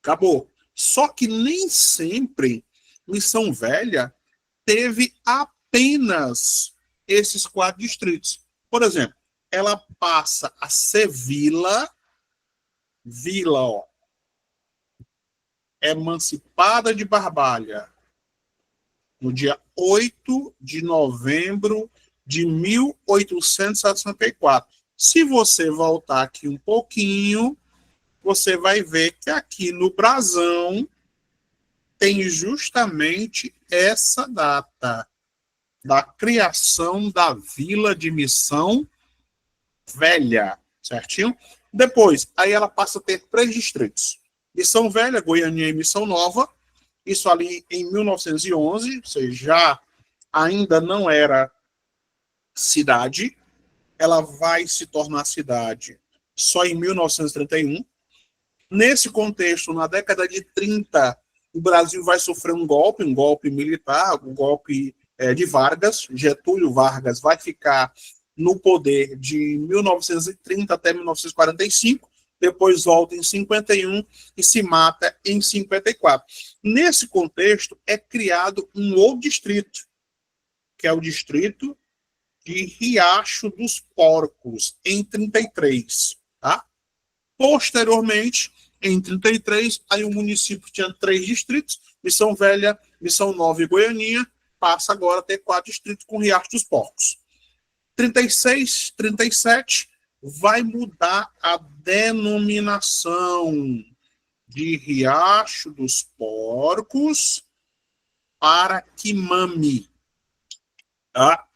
Acabou. Só que nem sempre Missão Velha teve apenas esses 4 distritos. Por exemplo, ela passa a ser vila, ó, Emancipada de Barbalha, no dia 8 de novembro de 1864. Se você voltar aqui um pouquinho, você vai ver que aqui no brasão tem justamente essa data da criação da Vila de Missão Velha, certinho? Depois, aí ela passa a ter 3 distritos. Missão Velha, Goiânia e Missão Nova, isso ali em 1911, ou seja, já ainda não era cidade, ela vai se tornar cidade só em 1931. Nesse contexto, na década de 30, o Brasil vai sofrer um golpe militar, um golpe de Vargas. Getúlio Vargas vai ficar no poder de 1930 até 1945, depois volta em 51 e se mata em 54. Nesse contexto, é criado um outro distrito, que é o distrito de Riacho dos Porcos, em 33. Tá? Posteriormente, em 33, aí o município tinha 3 distritos, Missão Velha, Missão Nova e Goianinha, passa agora a ter 4 distritos com Riacho dos Porcos. 36, 37, vai mudar a denominação de Riacho dos Porcos para Quimame. Tá?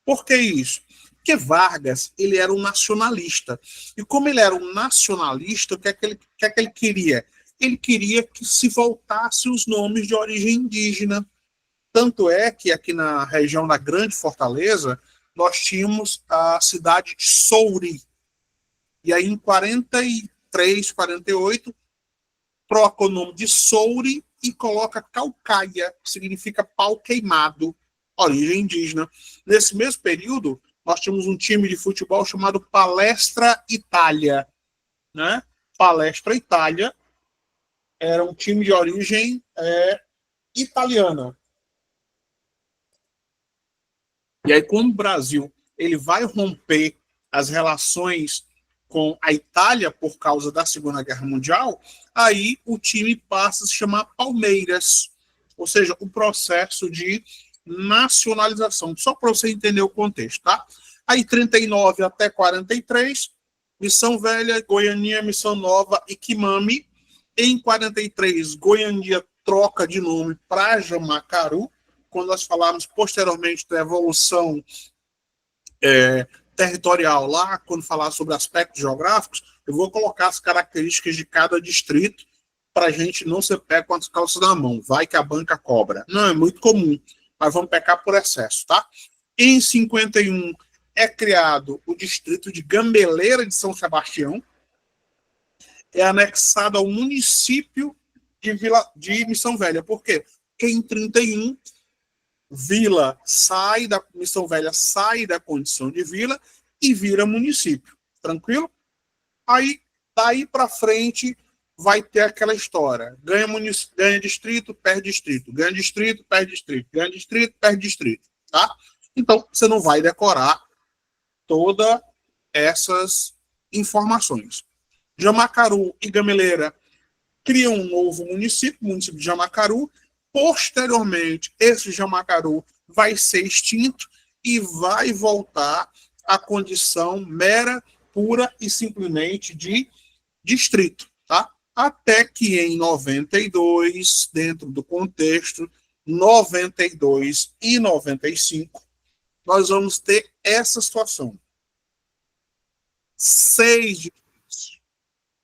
Por que isso? Porque Vargas, ele era um nacionalista. E como ele era um nacionalista, o que é que ele queria? Ele queria que se voltasse os nomes de origem indígena. Tanto é que aqui na região da Grande Fortaleza, nós tínhamos a cidade de Souri. E aí, em 43, 48, troca o nome de Souri e coloca Caucaia, que significa pau queimado, origem indígena. Nesse mesmo período, nós tínhamos um time de futebol chamado Palestra Itália. Né? Palestra Itália era um time de origem italiana. E aí, quando o Brasil ele vai romper as relações com a Itália por causa da Segunda Guerra Mundial, aí o time passa a se chamar Palmeiras. Ou seja, o processo de nacionalização. Só para você entender o contexto, tá? Aí 39 até 43, Missão Velha, Goiânia, Missão Nova e Quimame. Em 43, Goiânia troca de nome para Jamacaru. Quando nós falarmos posteriormente da evolução territorial lá, quando falar sobre aspectos geográficos, eu vou colocar as características de cada distrito para a gente não ser pego com as calças na mão. Vai que a banca cobra. Não, é muito comum, mas vamos pecar por excesso, tá? Em 51 é criado o distrito de Gambeleira de São Sebastião, é anexado ao município de Missão Velha. Por quê? Porque em 31 Vila sai da Missão Velha, sai da condição de vila e vira município. Tranquilo? Aí, daí para frente, vai ter aquela história. Ganha distrito, perde distrito. Ganha distrito, perde distrito. Ganha distrito, perde distrito. Tá? Então, você não vai decorar todas essas informações. Jamacaru e Gameleira criam um novo município, o município de Jamacaru. Posteriormente, esse Jamacaru vai ser extinto e vai voltar à condição mera, pura e simplesmente de distrito, tá? Até que em 92, dentro do contexto 92 e 95, nós vamos ter essa situação. 6 distritos,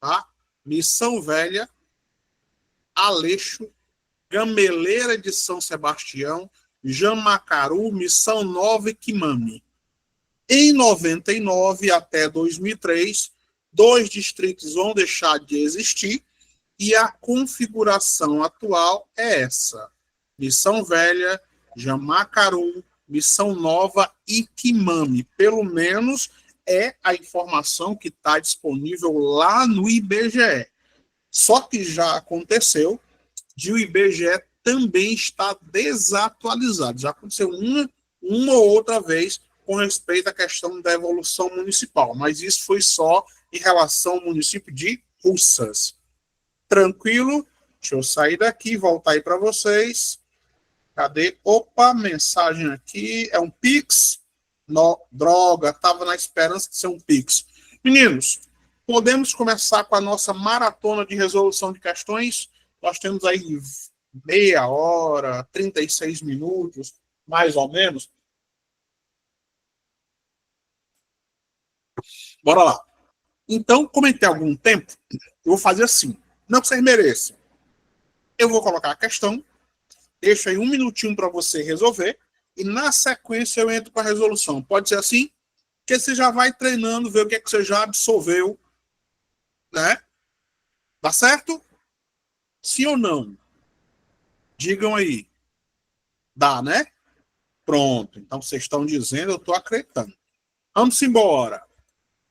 tá? Missão Velha, Aleixo, Gameleira de São Sebastião, Jamacaru, Missão Nova e Quimame. Em 99 até 2003, 2 distritos vão deixar de existir e a configuração atual é essa: Missão Velha, Jamacaru, Missão Nova e Quimame. Pelo menos é a informação que está disponível lá no IBGE. Só que já aconteceu de o IBGE também está desatualizado. Já aconteceu uma ou outra vez com respeito à questão da evolução municipal, mas isso foi só em relação ao município de Russas. Tranquilo? Deixa eu sair daqui e voltar aí para vocês. Cadê? Opa, mensagem aqui. É um Pix? No, droga, estava na esperança de ser um Pix. Meninos, podemos começar com a nossa maratona de resolução de questões? Nós temos aí meia hora, 36 minutos, mais ou menos. Bora lá. Então, como tem algum tempo, eu vou fazer assim. Não que vocês mereçam. Eu vou colocar a questão, deixo aí um minutinho para você resolver, e na sequência eu entro com a resolução. Pode ser assim? Porque você já vai treinando, ver o que é que você já absorveu, né? Tá certo? Sim ou não? Digam aí. Dá, né? Pronto. Então vocês estão dizendo, eu estou acreditando. Vamos embora.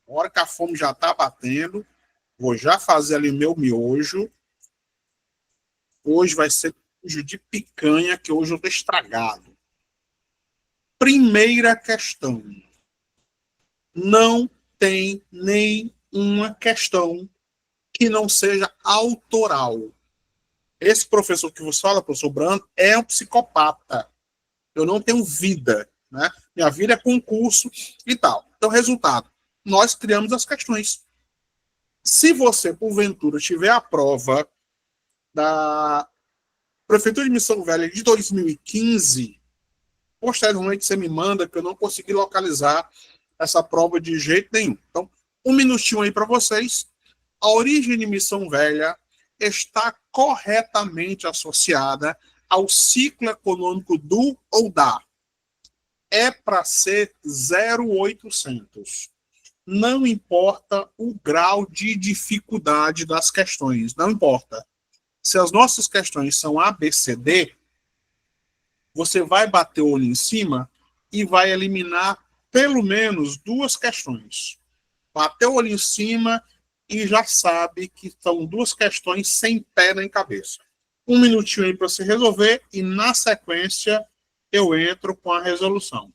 A hora que a fome já está batendo, vou já fazer ali meu miojo. Hoje vai ser miojo de picanha, que hoje eu estou estragado. Primeira questão. Não tem nenhuma questão que não seja autoral. Esse professor que vos fala, professor Brando, é um psicopata. Eu não tenho vida, né? Minha vida é concurso e tal. Então, resultado, nós criamos as questões. Se você, porventura, tiver a prova da Prefeitura de Missão Velha de 2015, posteriormente você me manda, que eu não consegui localizar essa prova de jeito nenhum. Então, um minutinho aí para vocês. A origem de Missão Velha está corretamente associada ao ciclo econômico do ou da. É para ser 0,800. Não importa o grau de dificuldade das questões, não importa. Se as nossas questões são A, B, C, D, você vai bater o olho em cima e vai eliminar pelo menos 2 questões. Bateu o olho em cima e já sabe que são 2 questões sem pé nem cabeça. Um minutinho aí para você resolver e, na sequência, eu entro com a resolução.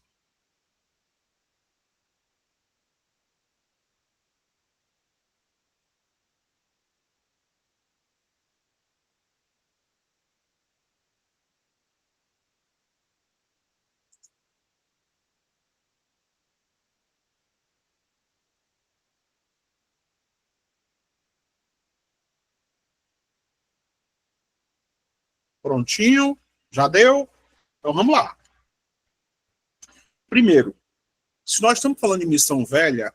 Prontinho? Já deu? Então vamos lá. Primeiro, se nós estamos falando de missão velha,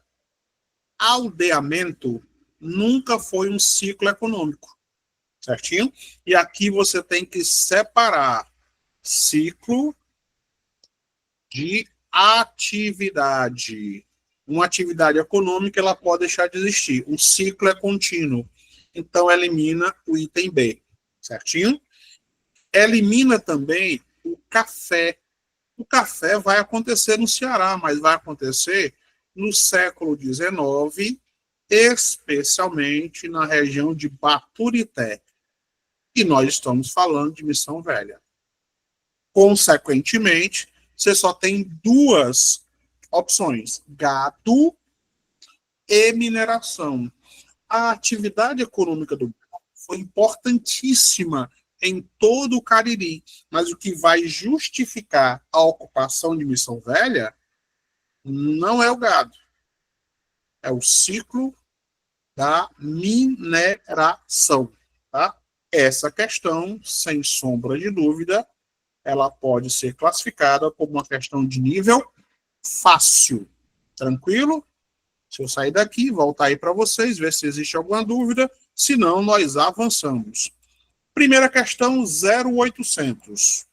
aldeamento nunca foi um ciclo econômico, certinho? E aqui você tem que separar ciclo de atividade. Uma atividade econômica, ela pode deixar de existir. Um ciclo é contínuo. Então, elimina o item B, certinho? Elimina também o café. O café vai acontecer no Ceará, mas vai acontecer no século XIX, especialmente na região de Baturité. E nós estamos falando de Missão Velha. Consequentemente, você só tem duas opções: gado e mineração. A atividade econômica do gado foi importantíssima em todo o Cariri, mas o que vai justificar a ocupação de Missão Velha não é o gado, é o ciclo da mineração. Tá? Essa questão, sem sombra de dúvida, ela pode ser classificada como uma questão de nível fácil. Tranquilo? Se eu sair daqui, voltar aí para vocês, ver se existe alguma dúvida. Se não, nós avançamos. Primeira questão, 0800.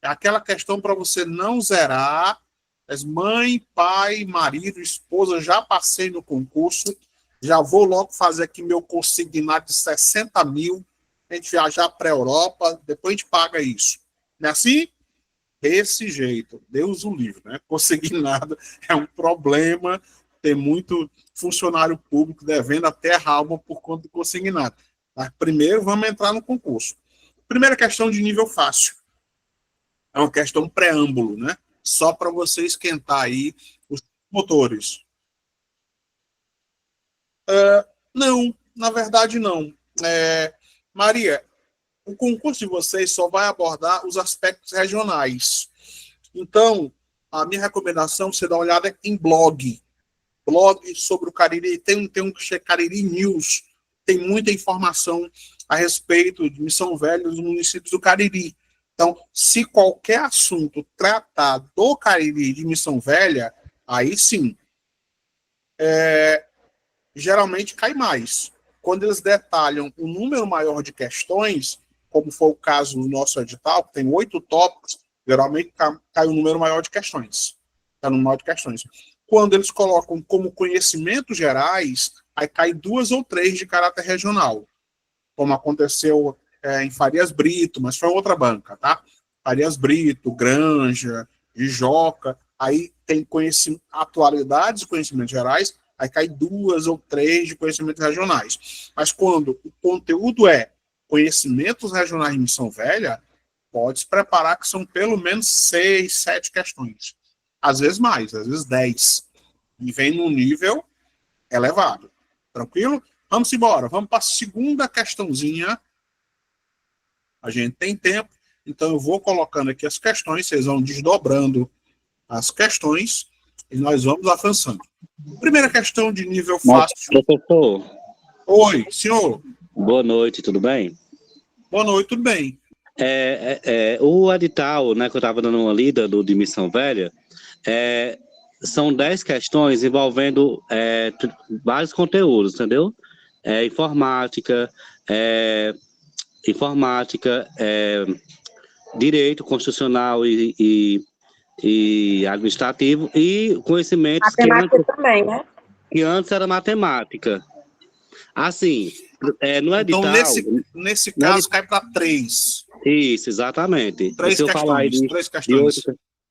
É aquela questão para você não zerar. Mas mãe, pai, marido, esposa, já passei no concurso. Já vou logo fazer aqui meu consignado de 60 mil. A gente viajar para a Europa, depois a gente paga isso. Não é assim? Desse jeito. Deus o livre, né? Consignado é um problema. Tem muito funcionário público devendo até a alma por conta do consignado. Mas primeiro vamos entrar no concurso. Primeira questão de nível fácil. É uma questão preâmbulo, né? Só para você esquentar aí os motores. Não, na verdade não. Maria, o concurso de vocês só vai abordar os aspectos regionais. Então, a minha recomendação é você dar uma olhada em blog sobre o Cariri. Tem um Cariri News, tem muita informação a respeito de Missão Velha dos municípios do Cariri. Então, se qualquer assunto tratar do Cariri de Missão Velha, aí sim, geralmente cai mais. Quando eles detalham um número maior de questões, como foi o caso no nosso edital, que tem 8 tópicos, geralmente cai um número maior de questões. Está no número de questões. Quando eles colocam como conhecimentos gerais, aí cai 2 ou 3 de caráter regional, como aconteceu em Farias Brito, mas foi outra banca, tá? Farias Brito, Granja, Ijoca, aí tem atualidades e conhecimentos gerais, aí cai 2 ou 3 de conhecimentos regionais. Mas quando o conteúdo é conhecimentos regionais de Missão Velha, pode se preparar que são pelo menos 6, 7 questões. Às vezes mais, às vezes 10. E vem num nível elevado. Tranquilo? Vamos embora. Vamos para a segunda questãozinha. A gente tem tempo, então eu vou colocando aqui as questões, vocês vão desdobrando as questões e nós vamos avançando. Primeira questão de nível fácil. Professor. Oi, senhor. Boa noite, tudo bem? Boa noite, tudo bem. O edital, né, que eu estava dando uma lida de Missão Velha, são 10 questões envolvendo vários conteúdos, entendeu? Informática, direito constitucional e administrativo e conhecimentos matemática também, né? Que antes era matemática. Assim, no edital... Então, nesse caso, cai para 3. Isso, exatamente. 3 questões.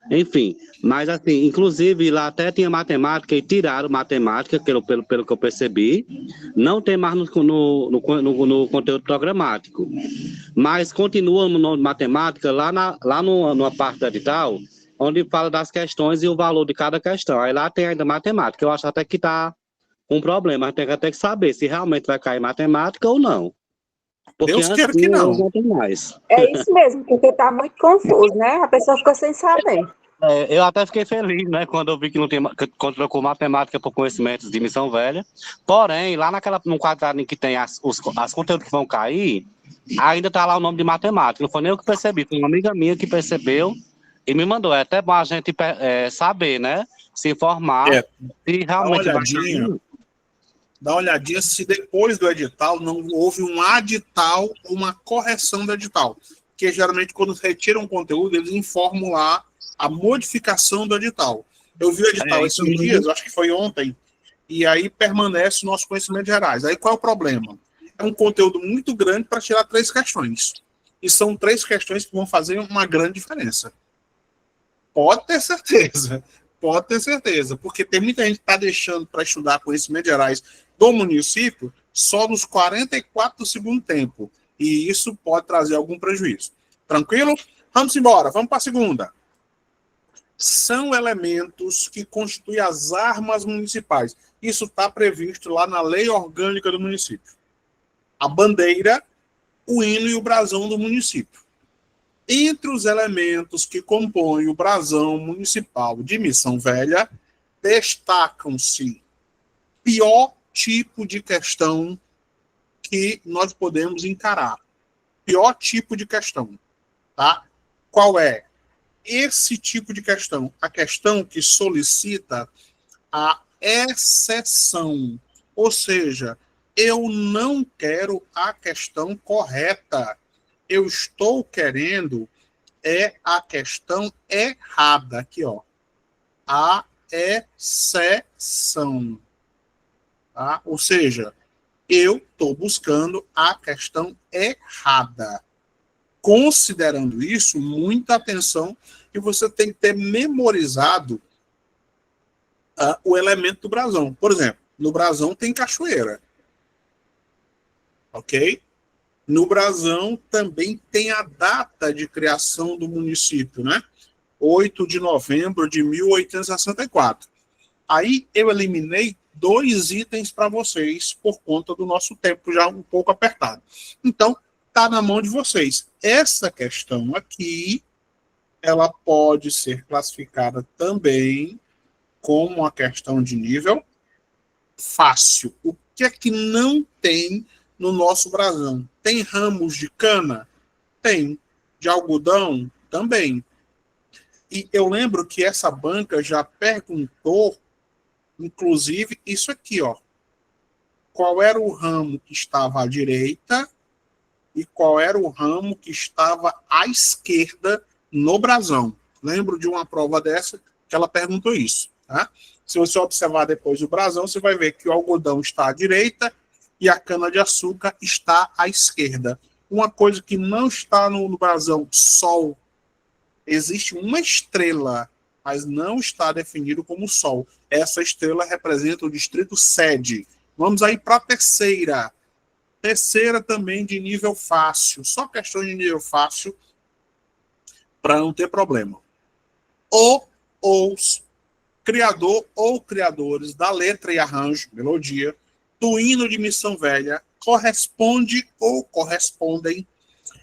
Enfim, mas assim, inclusive lá até tinha matemática e tiraram matemática, pelo que eu percebi. Não tem mais no conteúdo programático. Mas continua no matemática lá numa parte do edital, onde fala das questões e o valor de cada questão. Aí lá tem ainda matemática. Eu acho até que está um problema. Tem até que saber se realmente vai cair matemática ou não. Porque Deus queira que não. Tem mais. É isso mesmo, porque tá muito confuso, né? A pessoa ficou sem saber. Eu até fiquei feliz, né, quando eu vi que quando trocou matemática por conhecimentos de Missão Velha. Porém, lá no quadradinho que tem as conteúdos que vão cair, ainda tá lá o nome de matemática. Não foi nem eu que percebi, foi uma amiga minha que percebeu e me mandou. É até bom a gente saber, né? Se informar se Dá uma realmente vai olhadinha, cair. dá uma olhadinha se depois do edital não houve um adital ou uma correção do edital. Porque geralmente quando retiram um conteúdo, eles informam lá a modificação do edital. Eu vi o edital esses dias, acho que foi ontem, e aí permanece o nosso conhecimento gerais. Aí qual é o problema? É um conteúdo muito grande para tirar 3 questões. E são 3 questões que vão fazer uma grande diferença. Pode ter certeza. Pode ter certeza. Porque tem muita gente que está deixando para estudar conhecimentos gerais do município só nos 44 do segundo tempo. E isso pode trazer algum prejuízo. Tranquilo? Vamos embora. Vamos para a segunda. São elementos que constituem as armas municipais. Isso está previsto lá na Lei Orgânica do município. A bandeira, o hino e o brasão do município. Entre os elementos que compõem o brasão municipal de Missão Velha, destacam-se pior tipo de questão que nós podemos encarar. Pior tipo de questão, tá? Qual é? Esse tipo de questão, a questão que solicita a exceção, ou seja, eu não quero a questão correta, eu estou querendo a questão errada, aqui, ó, a exceção, tá? Ou seja, eu estou buscando a questão errada. Considerando isso, muita atenção, que você tem que ter memorizado o elemento do brasão. Por exemplo, no brasão tem cachoeira. Ok? No brasão também tem a data de criação do município, né? 8 de novembro de 1864. Aí eu eliminei 2 itens para vocês por conta do nosso tempo já um pouco apertado. Então, está na mão de vocês. Essa questão aqui, ela pode ser classificada também como uma questão de nível fácil. O que é que não tem no nosso brasão? Tem ramos de cana? Tem. De algodão? Também. E eu lembro que essa banca já perguntou, inclusive, isso aqui, ó. Qual era o ramo que estava à direita e qual era o ramo que estava à esquerda no brasão. Lembro de uma prova dessa que ela perguntou isso. Tá? Se você observar depois o brasão, você vai ver que o algodão está à direita e a cana-de-açúcar está à esquerda. Uma coisa que não está no brasão, sol. Existe uma estrela, mas não está definido como sol. Essa estrela representa o distrito sede. Vamos aí para a terceira. Terceira também de nível fácil. Só questão de nível fácil para não ter problema. Os criador ou criadores da letra e arranjo, melodia, do hino de Missão Velha corresponde ou correspondem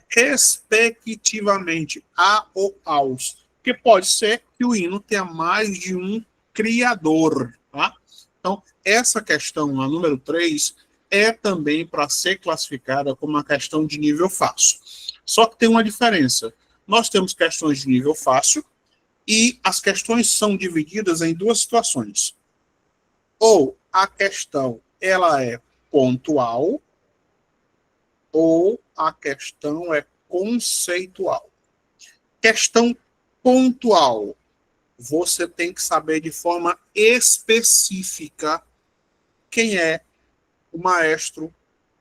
respectivamente a ou aos. Porque pode ser que o hino tenha mais de um criador. Tá? Então, essa questão, a número 3, é também para ser classificada como uma questão de nível fácil. Só que tem uma diferença. Nós temos questões de nível fácil e as questões são divididas em 2 situações. Ou a questão ela é pontual ou a questão é conceitual. Questão pontual. Você tem que saber de forma específica quem é o maestro,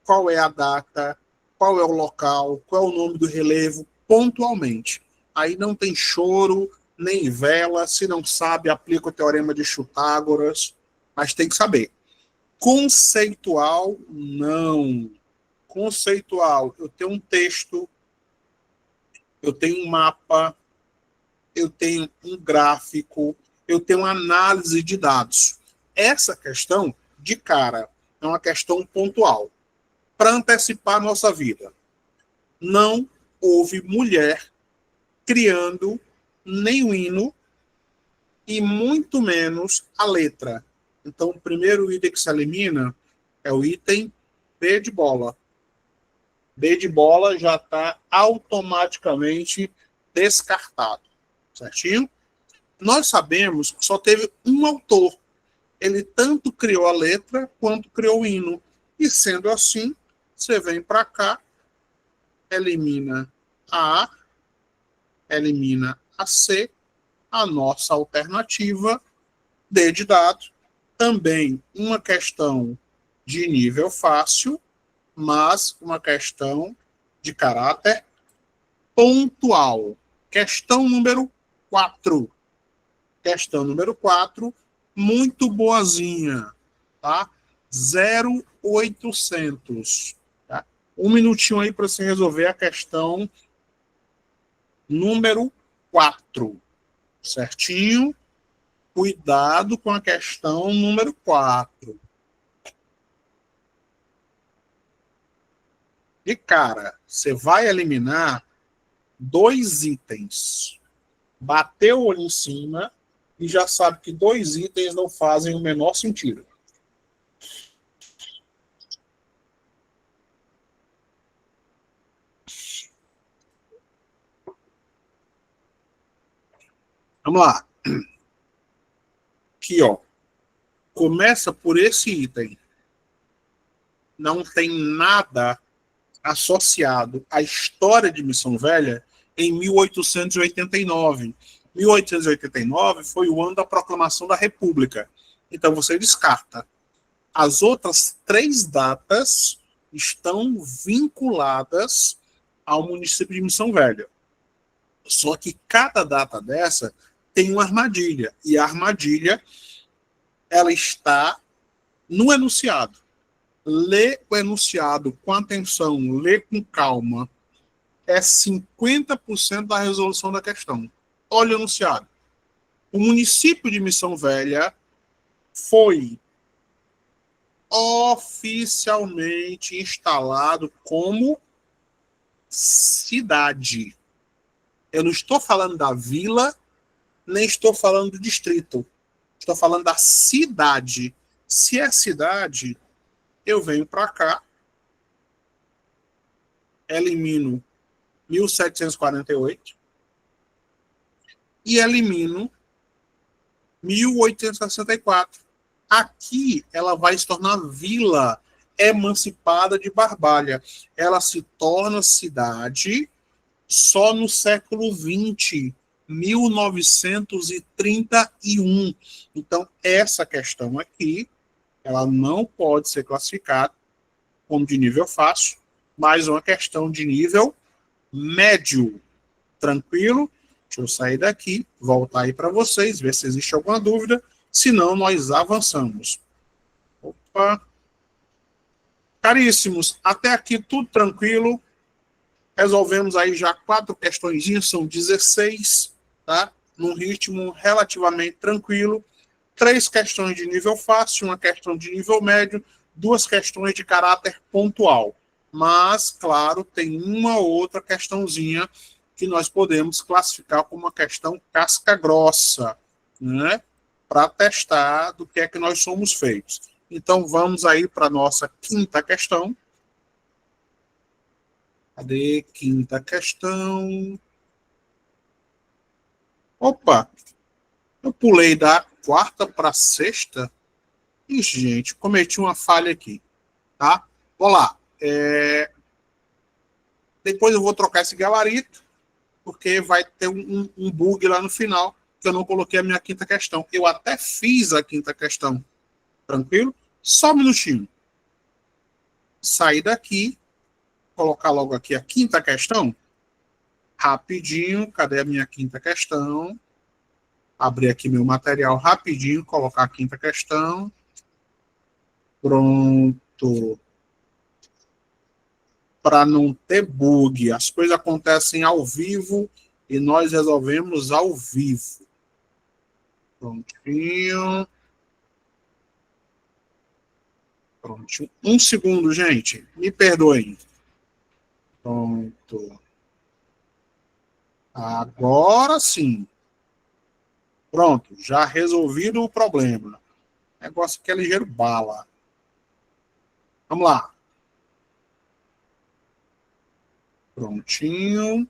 qual é a data, qual é o local, qual é o nome do relevo, pontualmente. Aí não tem choro, nem vela, se não sabe, aplica o teorema de Chutágoras, mas tem que saber. Conceitual, não. Conceitual, eu tenho um texto, eu tenho um mapa, eu tenho um gráfico, eu tenho análise de dados. Essa questão, de cara, é uma questão pontual. Para antecipar a nossa vida, não houve mulher criando nem o hino e muito menos a letra. Então, o primeiro item que se elimina é o item B de bola. D de bola já está automaticamente descartado. Certinho? Nós sabemos que só teve um autor. Ele tanto criou a letra quanto criou o hino. E sendo assim, você vem para cá, elimina a A, elimina a C, a nossa alternativa, D de dado. Também uma questão de nível fácil, mas uma questão de caráter pontual. Questão número 4. Questão número 4, muito boazinha, tá? 0,800. Tá? Um minutinho aí para você resolver a questão número 4. Certinho? Cuidado com a questão número 4. E, cara, você vai eliminar 2 itens. Bateu o olho em cima e já sabe que 2 itens não fazem o menor sentido. Vamos lá. Aqui, ó. Começa por esse item. Não tem nada associado à história de Missão Velha em 1889. 1889 foi o ano da proclamação da República. Então você descarta. As outras 3 datas estão vinculadas ao município de Missão Velha. Só que cada data dessa tem uma armadilha. E a armadilha, ela está no enunciado. Lê o enunciado com atenção, lê com calma. É 50% da resolução da questão. Olha o enunciado. O município de Missão Velha foi oficialmente instalado como cidade. Eu não estou falando da vila, nem estou falando do distrito. Estou falando da cidade. Se é cidade, eu venho para cá, elimino 1748 e elimino 1864. Aqui ela vai se tornar vila emancipada de Barbalha. Ela se torna cidade só no século XX, 1931. Então, essa questão aqui, ela não pode ser classificada como de nível fácil, mas uma questão de nível médio. Tranquilo? Deixa eu sair daqui, voltar aí para vocês, ver se existe alguma dúvida. Senão, nós avançamos. Opa! Caríssimos, até aqui tudo tranquilo. Resolvemos aí já 4 questõezinhas, são 16, tá? Num ritmo relativamente tranquilo. 3 questões de nível fácil, uma questão de nível médio, 2 questões de caráter pontual. Mas, claro, tem uma outra questãozinha que nós podemos classificar como uma questão casca grossa, né? Para testar do que é que nós somos feitos. Então, vamos aí para a nossa 5ª questão. Cadê? 5ª questão. Opa! Eu pulei da 4ª para a 6ª. Ixi, gente, cometi uma falha aqui. Tá? Vamos lá. Depois eu vou trocar esse gabarito, porque vai ter um bug lá no final, que eu não coloquei a minha 5ª questão. Eu até fiz a 5ª questão. Tranquilo? Só um minutinho. Sair daqui, colocar logo aqui a 5ª questão. Rapidinho, cadê a minha 5ª questão? Abrir aqui meu material rapidinho, colocar a 5ª questão. Pronto. Para não ter bug. As coisas acontecem ao vivo e nós resolvemos ao vivo. Prontinho. Pronto. 1 segundo, gente. Me perdoem. Pronto. Agora sim. Pronto. Já resolvido o problema. O negócio aqui é ligeiro bala. Vamos lá. Prontinho.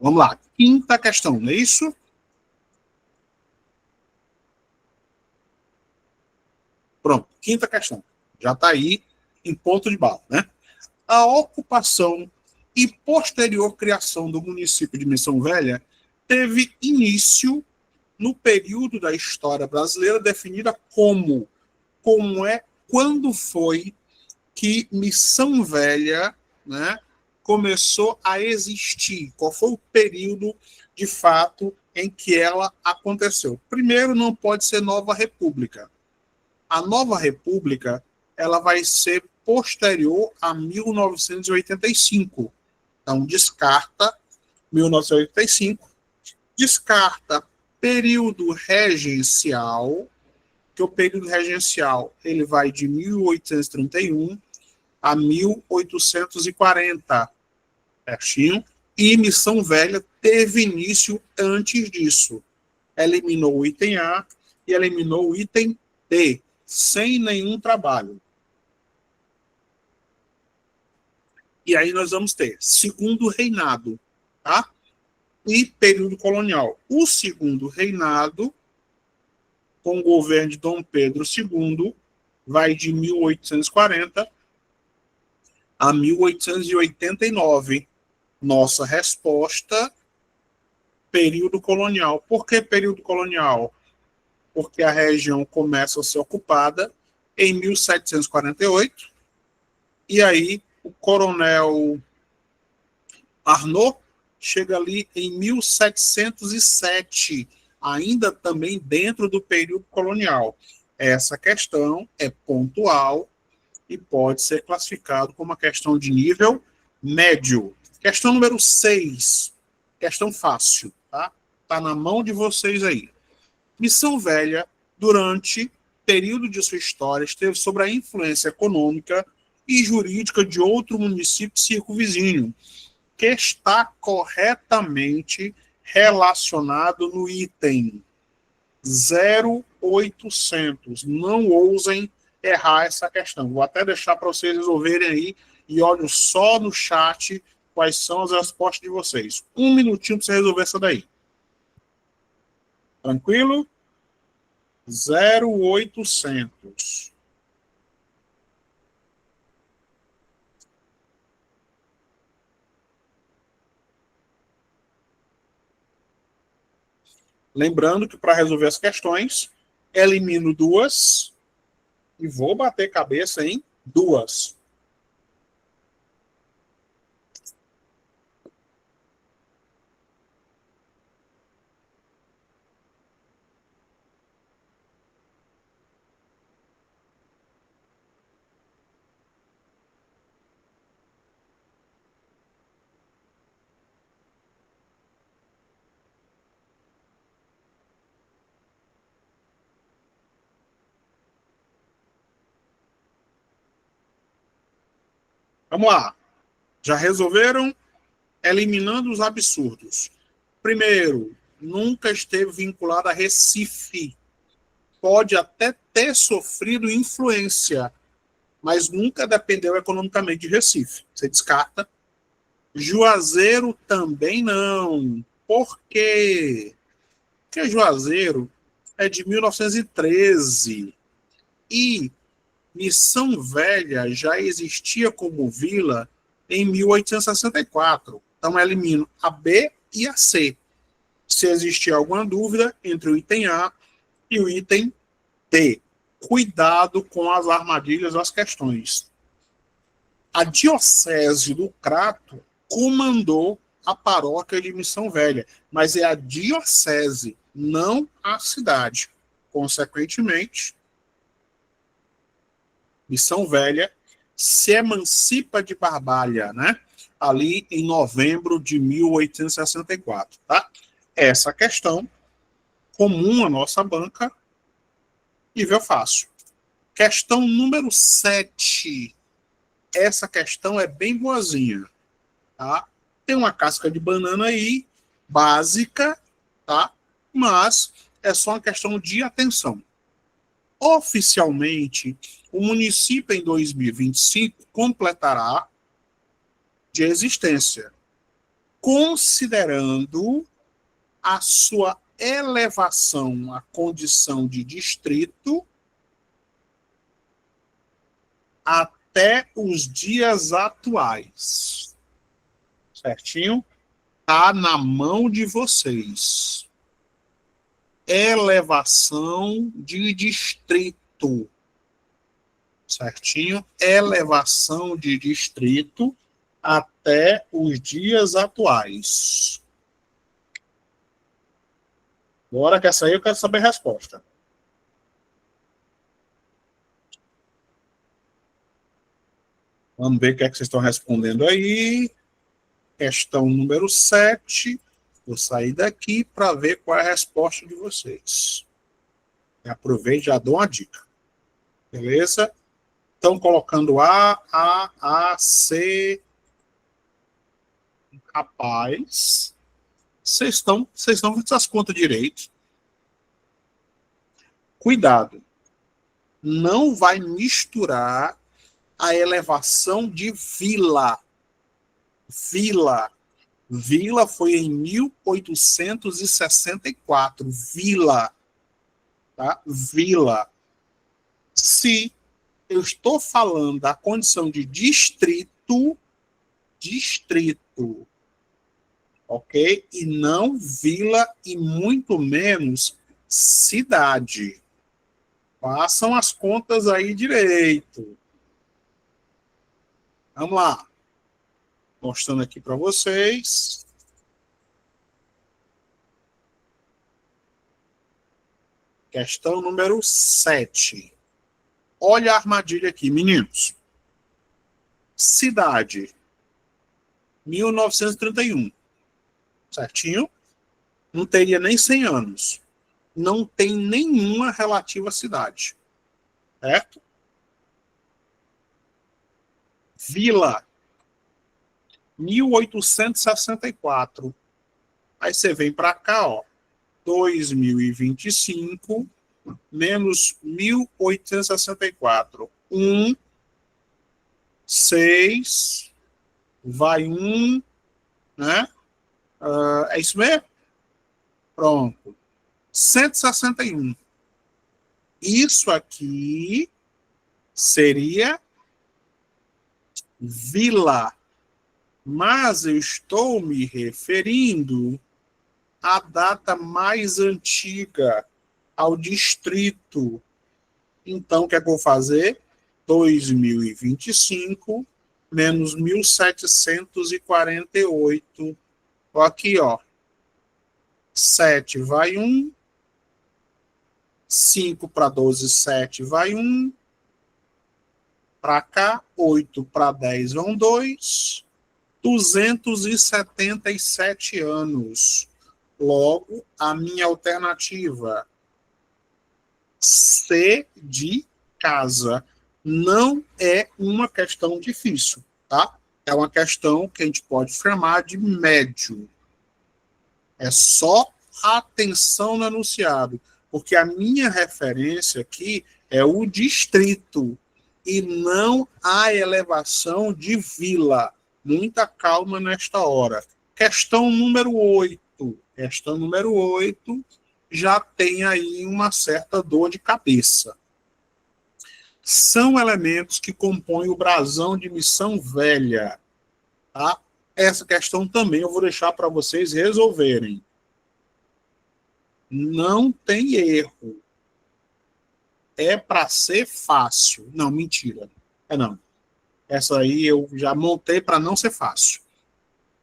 Vamos lá. Quinta questão, não é isso? Pronto, quinta questão. Já está aí em ponto de bala, né? A ocupação e posterior criação do município de Missão Velha teve início no período da história brasileira definida quando foi que Missão Velha, né, começou a existir? Qual foi o período, de fato, em que ela aconteceu? Primeiro, não pode ser Nova República. A Nova República ela vai ser posterior a 1985. Então, descarta 1985, descarta período regencial, que o período regencial ele vai de 1831 a 1840, certinho? E Missão Velha teve início antes disso. Eliminou o item A e eliminou o item D, sem nenhum trabalho. E aí nós vamos ter segundo reinado, tá? E período colonial. O segundo reinado, com o governo de Dom Pedro II, vai de 1840 a 1889. Nossa resposta, período colonial. Por que período colonial? Porque a região começa a ser ocupada em 1748, e aí o coronel Arnaud chega ali em 1707, ainda também dentro do período colonial. Essa questão é pontual e pode ser classificado como uma questão de nível médio. Questão número 6, questão fácil, tá? Tá na mão de vocês aí. Missão Velha, durante período de sua história, esteve sob a influência econômica e jurídica de outro município circunvizinho, que está corretamente relacionado no item 0800. Não ousem errar essa questão. Vou até deixar para vocês resolverem aí e olhem só no chat quais são as respostas de vocês. Um minutinho para você resolver essa daí. Tranquilo? 0800. Lembrando que para resolver as questões, elimino duas e vou bater cabeça em duas. Vamos lá. Já resolveram? Eliminando os absurdos. Primeiro, nunca esteve vinculado a Recife. Pode até ter sofrido influência, mas nunca dependeu economicamente de Recife. Você descarta. Juazeiro também não. Por quê? Porque Juazeiro é de 1913 e Missão Velha já existia como vila em 1864. Então, elimino a B e a C. Se existir alguma dúvida entre o item A e o item D. Cuidado com as armadilhas das questões. A Diocese do Crato comandou a paróquia de Missão Velha, mas é a diocese, não a cidade. Consequentemente, Missão Velha se emancipa de Barbalha, né? Ali em novembro de 1864, tá? Essa questão, comum à nossa banca, nível fácil. Questão número 7. Essa questão é bem boazinha, tá? Tem uma casca de banana aí, básica, tá? Mas é só uma questão de atenção. Oficialmente, o município em 2025 completará de existência, considerando a sua elevação à condição de distrito até os dias atuais. Certinho? Está na mão de vocês. Elevação de distrito. Certinho? Elevação de distrito até os dias atuais. Bora, que essa aí eu quero saber a resposta. Vamos ver o que é que vocês estão respondendo aí. Questão número 7. Vou sair daqui para ver qual é a resposta de vocês. Aproveite e já dou uma dica. Beleza? Estão colocando A, C. Rapaz, vocês estão fazendo essas contas direito. Cuidado. Não vai misturar a elevação de vila. Vila foi em 1864. Vila. Tá? Vila. Se eu estou falando da condição de distrito, ok? E não vila e muito menos cidade. Façam as contas aí direito. Vamos lá. Mostrando aqui para vocês. Questão número 7. Olha a armadilha aqui, meninos. Cidade. 1931. Certinho? Não teria nem 100 anos. Não tem nenhuma relativa à cidade. Certo? Vila. 1864. Aí você vem para cá, ó. 2025 menos 1864. 6, vai 1, né? É isso mesmo? Pronto. 161. Isso aqui seria vila. Mas eu estou me referindo à data mais antiga, ao distrito. Então, o que é que eu vou fazer? 2025 menos 1748. Aqui, ó. 7 vai 1. 5 para 12, 7 vai 1. Para cá, 8 para 10 vão 2. 277 anos. Logo, a minha alternativa C de casa. Não é uma questão difícil, tá? É uma questão que a gente pode chamar de médio. É só atenção no enunciado, porque a minha referência aqui é o distrito e não a elevação de vila. Muita calma nesta hora. Questão número 8. Questão número 8 já tem aí uma certa dor de cabeça. São elementos que compõem o brasão de Missão Velha. Tá? Essa questão também eu vou deixar para vocês resolverem. Não tem erro. É para ser fácil. Não, mentira. Não. Essa aí eu já montei para não ser fácil.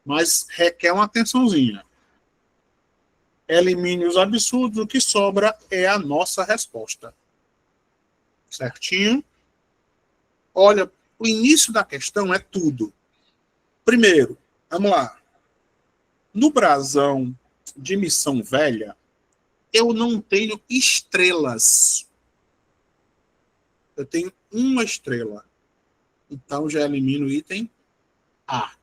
Mas requer uma atençãozinha. Elimine os absurdos, o que sobra é a nossa resposta. Certinho? Olha, o início da questão é tudo. Primeiro, vamos lá. No brasão de Missão Velha, eu não tenho estrelas. Eu tenho uma estrela. Então, já elimino o item A.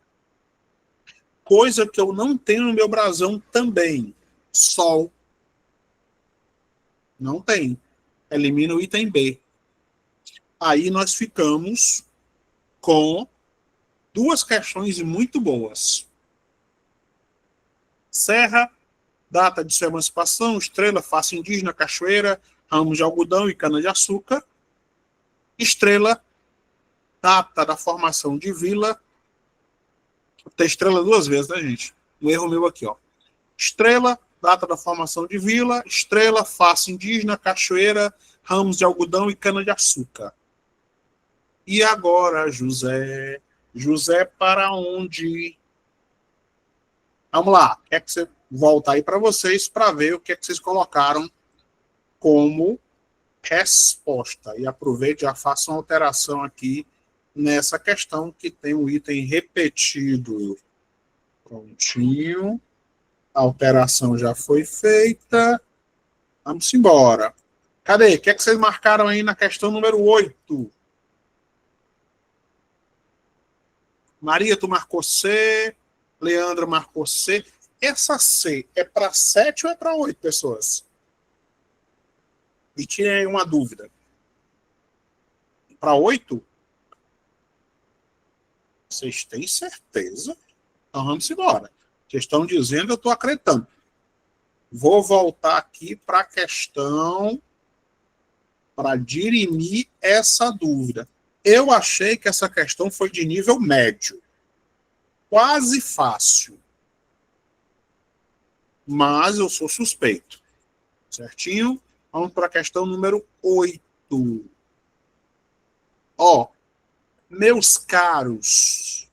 Coisa que eu não tenho no meu brasão também. Sol. Não tem. Elimina o item B. Aí nós ficamos com duas questões muito boas. Serra, data de sua emancipação, estrela, face indígena, cachoeira, ramos de algodão e cana-de-açúcar. Estrela, data da formação de vila. Tem estrela duas vezes, né, gente? Um erro meu aqui, ó. Estrela, data da formação de vila. Estrela, face indígena, cachoeira, ramos de algodão e cana-de-açúcar. E agora, José? José para onde? Vamos lá. Quer que você volta aí para vocês para ver o que é que vocês colocaram como resposta. E aproveite, já faça uma alteração aqui nessa questão que tem um item repetido. Prontinho. A alteração já foi feita. Vamos embora. Cadê? O que é que vocês marcaram aí na questão número 8? Maria, tu marcou C. Leandra marcou C. Essa C é para 7 ou é para 8 pessoas? E tinha aí uma dúvida. Para 8? Vocês têm certeza? Então vamos embora. Vocês estão dizendo, eu estou acreditando. Vou voltar aqui para a questão para dirimir essa dúvida. Eu achei que essa questão foi de nível médio. Quase fácil. Mas eu sou suspeito. Certinho? Vamos para a questão número 8. Ó, meus caros,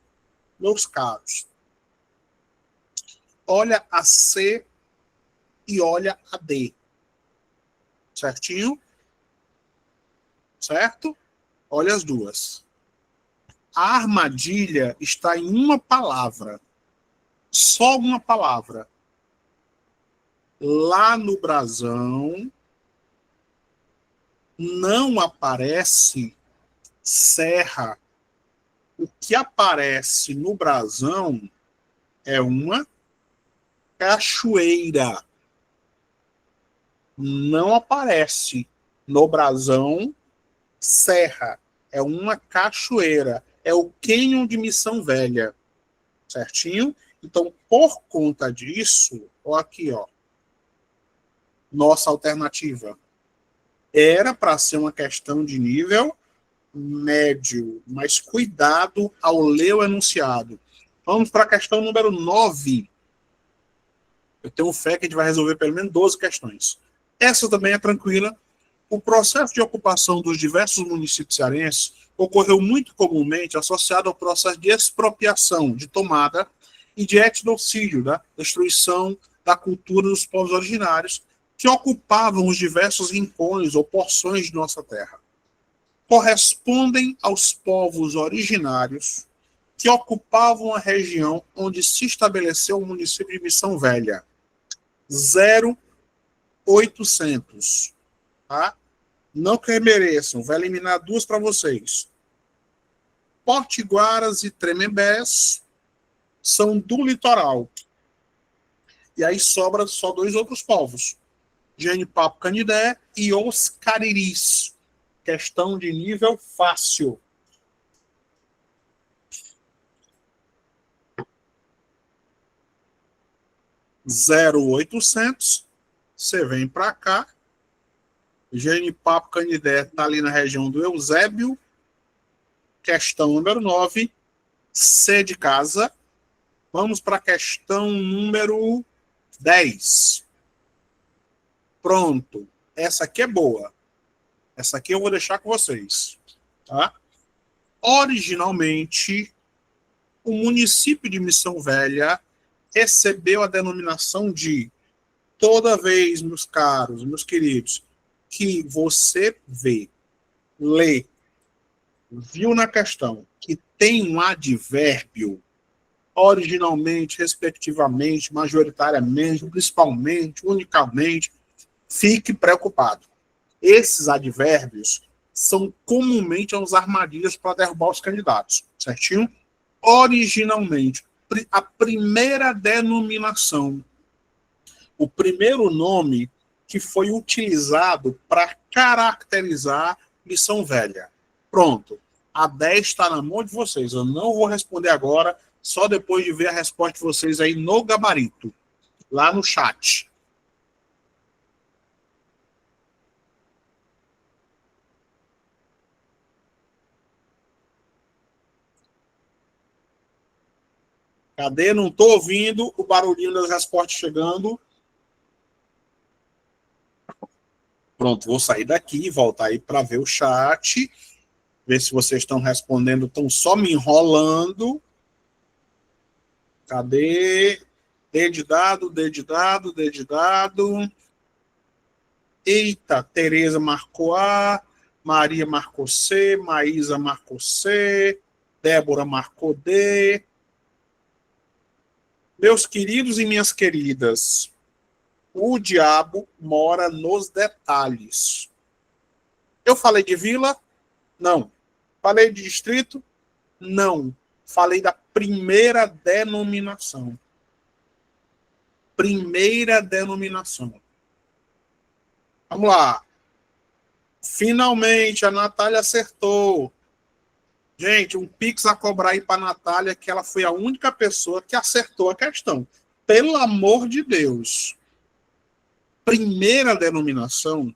olha a C e olha a D. Certinho? Certo? Olha as duas. A armadilha está em uma palavra. Só uma palavra. Lá no brasão não aparece serra. O que aparece no brasão é uma cachoeira. Não aparece no brasão serra. É uma cachoeira. É o cânion de Missão Velha. Certinho? Então, por conta disso, ó aqui, ó. Nossa alternativa. Era para ser uma questão de nível médio, mas cuidado ao ler o enunciado. Vamos para a questão número 9. Eu tenho fé que a gente vai resolver pelo menos 12 questões. Essa também é tranquila. O processo de ocupação dos diversos municípios cearenses ocorreu muito comumente associado ao processo de expropriação, de tomada e de etnocídio, da destruição da cultura dos povos originários que ocupavam os diversos rincões ou porções de nossa terra. Correspondem aos povos originários que ocupavam a região onde se estabeleceu o município de Missão Velha. 0800. Tá? Não que mereçam, vai eliminar duas para vocês. Potiguaras e Tremembés são do litoral. E aí sobra só dois outros povos. Genipapo Canidé e os Cariris. Questão de nível fácil. Zero 0800. Você vem para cá. Genipapo Canidé está ali na região do Eusébio. Questão número 9. C de casa. Vamos para a questão número 10. Pronto. Essa aqui é boa. Essa aqui eu vou deixar com vocês. Tá? Originalmente, o município de Missão Velha recebeu a denominação de toda vez, meus caros, meus queridos, que você vê, lê, viu na questão que tem um advérbio originalmente, respectivamente, majoritariamente, principalmente, unicamente, fique preocupado. Esses advérbios são comumente as armadilhas para derrubar os candidatos, certinho? Originalmente, a primeira denominação, o primeiro nome que foi utilizado para caracterizar Missão Velha. Pronto. A 10 está na mão de vocês. Eu não vou responder agora, só depois de ver a resposta de vocês aí no gabarito, lá no chat. Cadê? Não estou ouvindo o barulhinho das respostas chegando. Pronto, vou sair daqui e voltar aí para ver o chat. Ver se vocês estão respondendo, estão só me enrolando. Cadê? D de dado, D de dado, D de dado. Eita, Tereza marcou A, Maria marcou C, Maísa marcou C, Débora marcou D. Meus queridos e minhas queridas, o diabo mora nos detalhes. Eu falei de vila? Não. Falei de distrito? Não. Falei da primeira denominação. Primeira denominação. Vamos lá. Finalmente, a Natália acertou. Gente, um pix a cobrar aí para a Natália, que ela foi a única pessoa que acertou a questão. Pelo amor de Deus. Primeira denominação,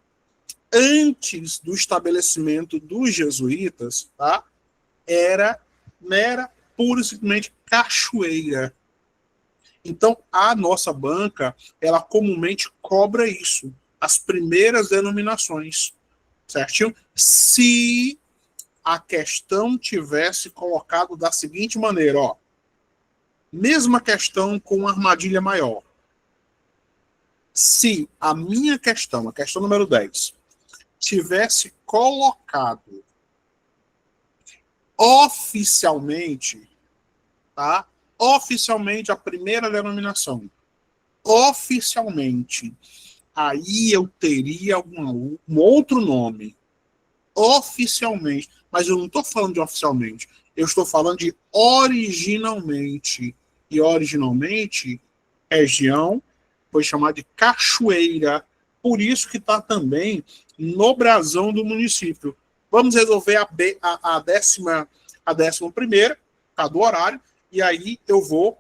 antes do estabelecimento dos jesuítas, tá? Era pura e simplesmente cachoeira. Então, a nossa banca, ela comumente cobra isso, as primeiras denominações, certinho? Se a questão tivesse colocado da seguinte maneira, ó, mesma questão com uma armadilha maior. Se a minha questão, a questão número 10, tivesse colocado oficialmente, tá? Oficialmente a primeira denominação, oficialmente, aí eu teria um outro nome, oficialmente, mas eu não estou falando de oficialmente, eu estou falando de originalmente, e originalmente, região foi chamada de Cachoeira, por isso que está também no brasão do município. Vamos resolver a 11ª, tá, do horário, e aí eu vou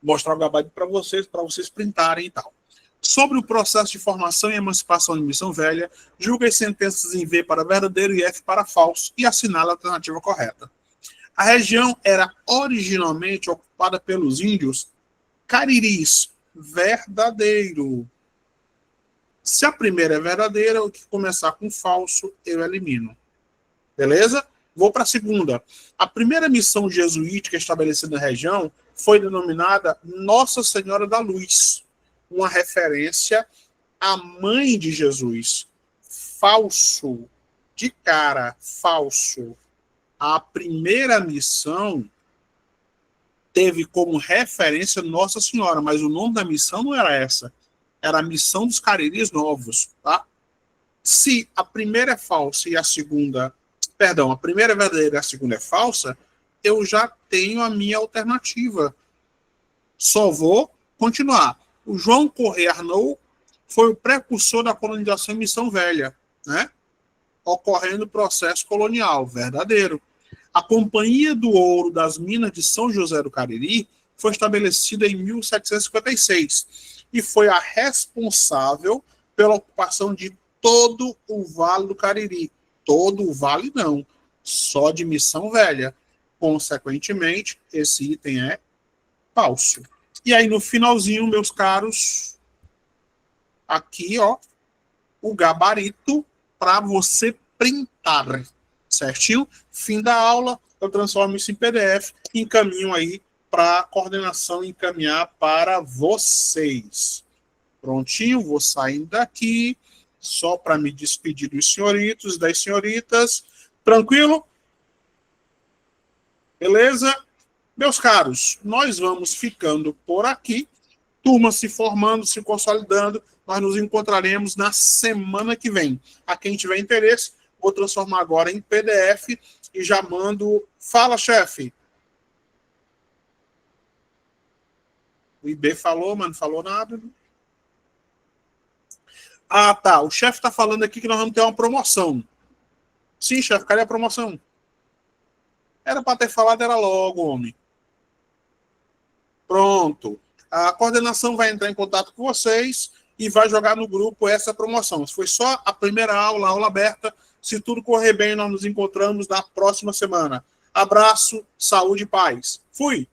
mostrar o gabarito para vocês printarem e tal. Sobre o processo de formação e emancipação de Missão Velha, julga as sentenças em V para verdadeiro e F para falso e assinala a alternativa correta. A região era originalmente ocupada pelos índios cariris, verdadeiro. Se a primeira é verdadeira, o que começar com falso, eu elimino. Beleza? Vou para a segunda. A primeira missão jesuítica estabelecida na região foi denominada Nossa Senhora da Luz, uma referência à mãe de Jesus. Falso. De cara, falso. A primeira missão teve como referência Nossa Senhora, mas o nome da missão não era essa. Era a missão dos Cariris Novos, tá? Se a primeira é falsa e a segunda... Perdão, a primeira é verdadeira e a segunda é falsa, eu já tenho a minha alternativa. Só vou continuar. O João Correia Arnaud foi o precursor da colonização em Missão Velha, né? Ocorrendo o processo colonial, verdadeiro. A Companhia do Ouro das Minas de São José do Cariri foi estabelecida em 1756 e foi a responsável pela ocupação de todo o Vale do Cariri. Todo o vale não, só de Missão Velha. Consequentemente, esse item é falso. E aí no finalzinho, meus caros, aqui, ó, o gabarito para você printar, certinho? Fim da aula, eu transformo isso em PDF e encaminho aí para a coordenação encaminhar para vocês. Prontinho, vou saindo daqui, só para me despedir dos senhoritos, das senhoritas. Tranquilo? Beleza? Meus caros, nós vamos ficando por aqui. Turma se formando, se consolidando. Nós nos encontraremos na semana que vem. A quem tiver interesse, vou transformar agora em PDF e já mando. Fala, chefe. O IB falou, mas não falou nada. Ah, tá. O chefe está falando aqui que nós vamos ter uma promoção. Sim, chefe, cadê a promoção? Era para ter falado, era logo, homem. Pronto. A coordenação vai entrar em contato com vocês e vai jogar no grupo essa promoção. Foi só a primeira aula, aula aberta. Se tudo correr bem, nós nos encontramos na próxima semana. Abraço, saúde e paz. Fui!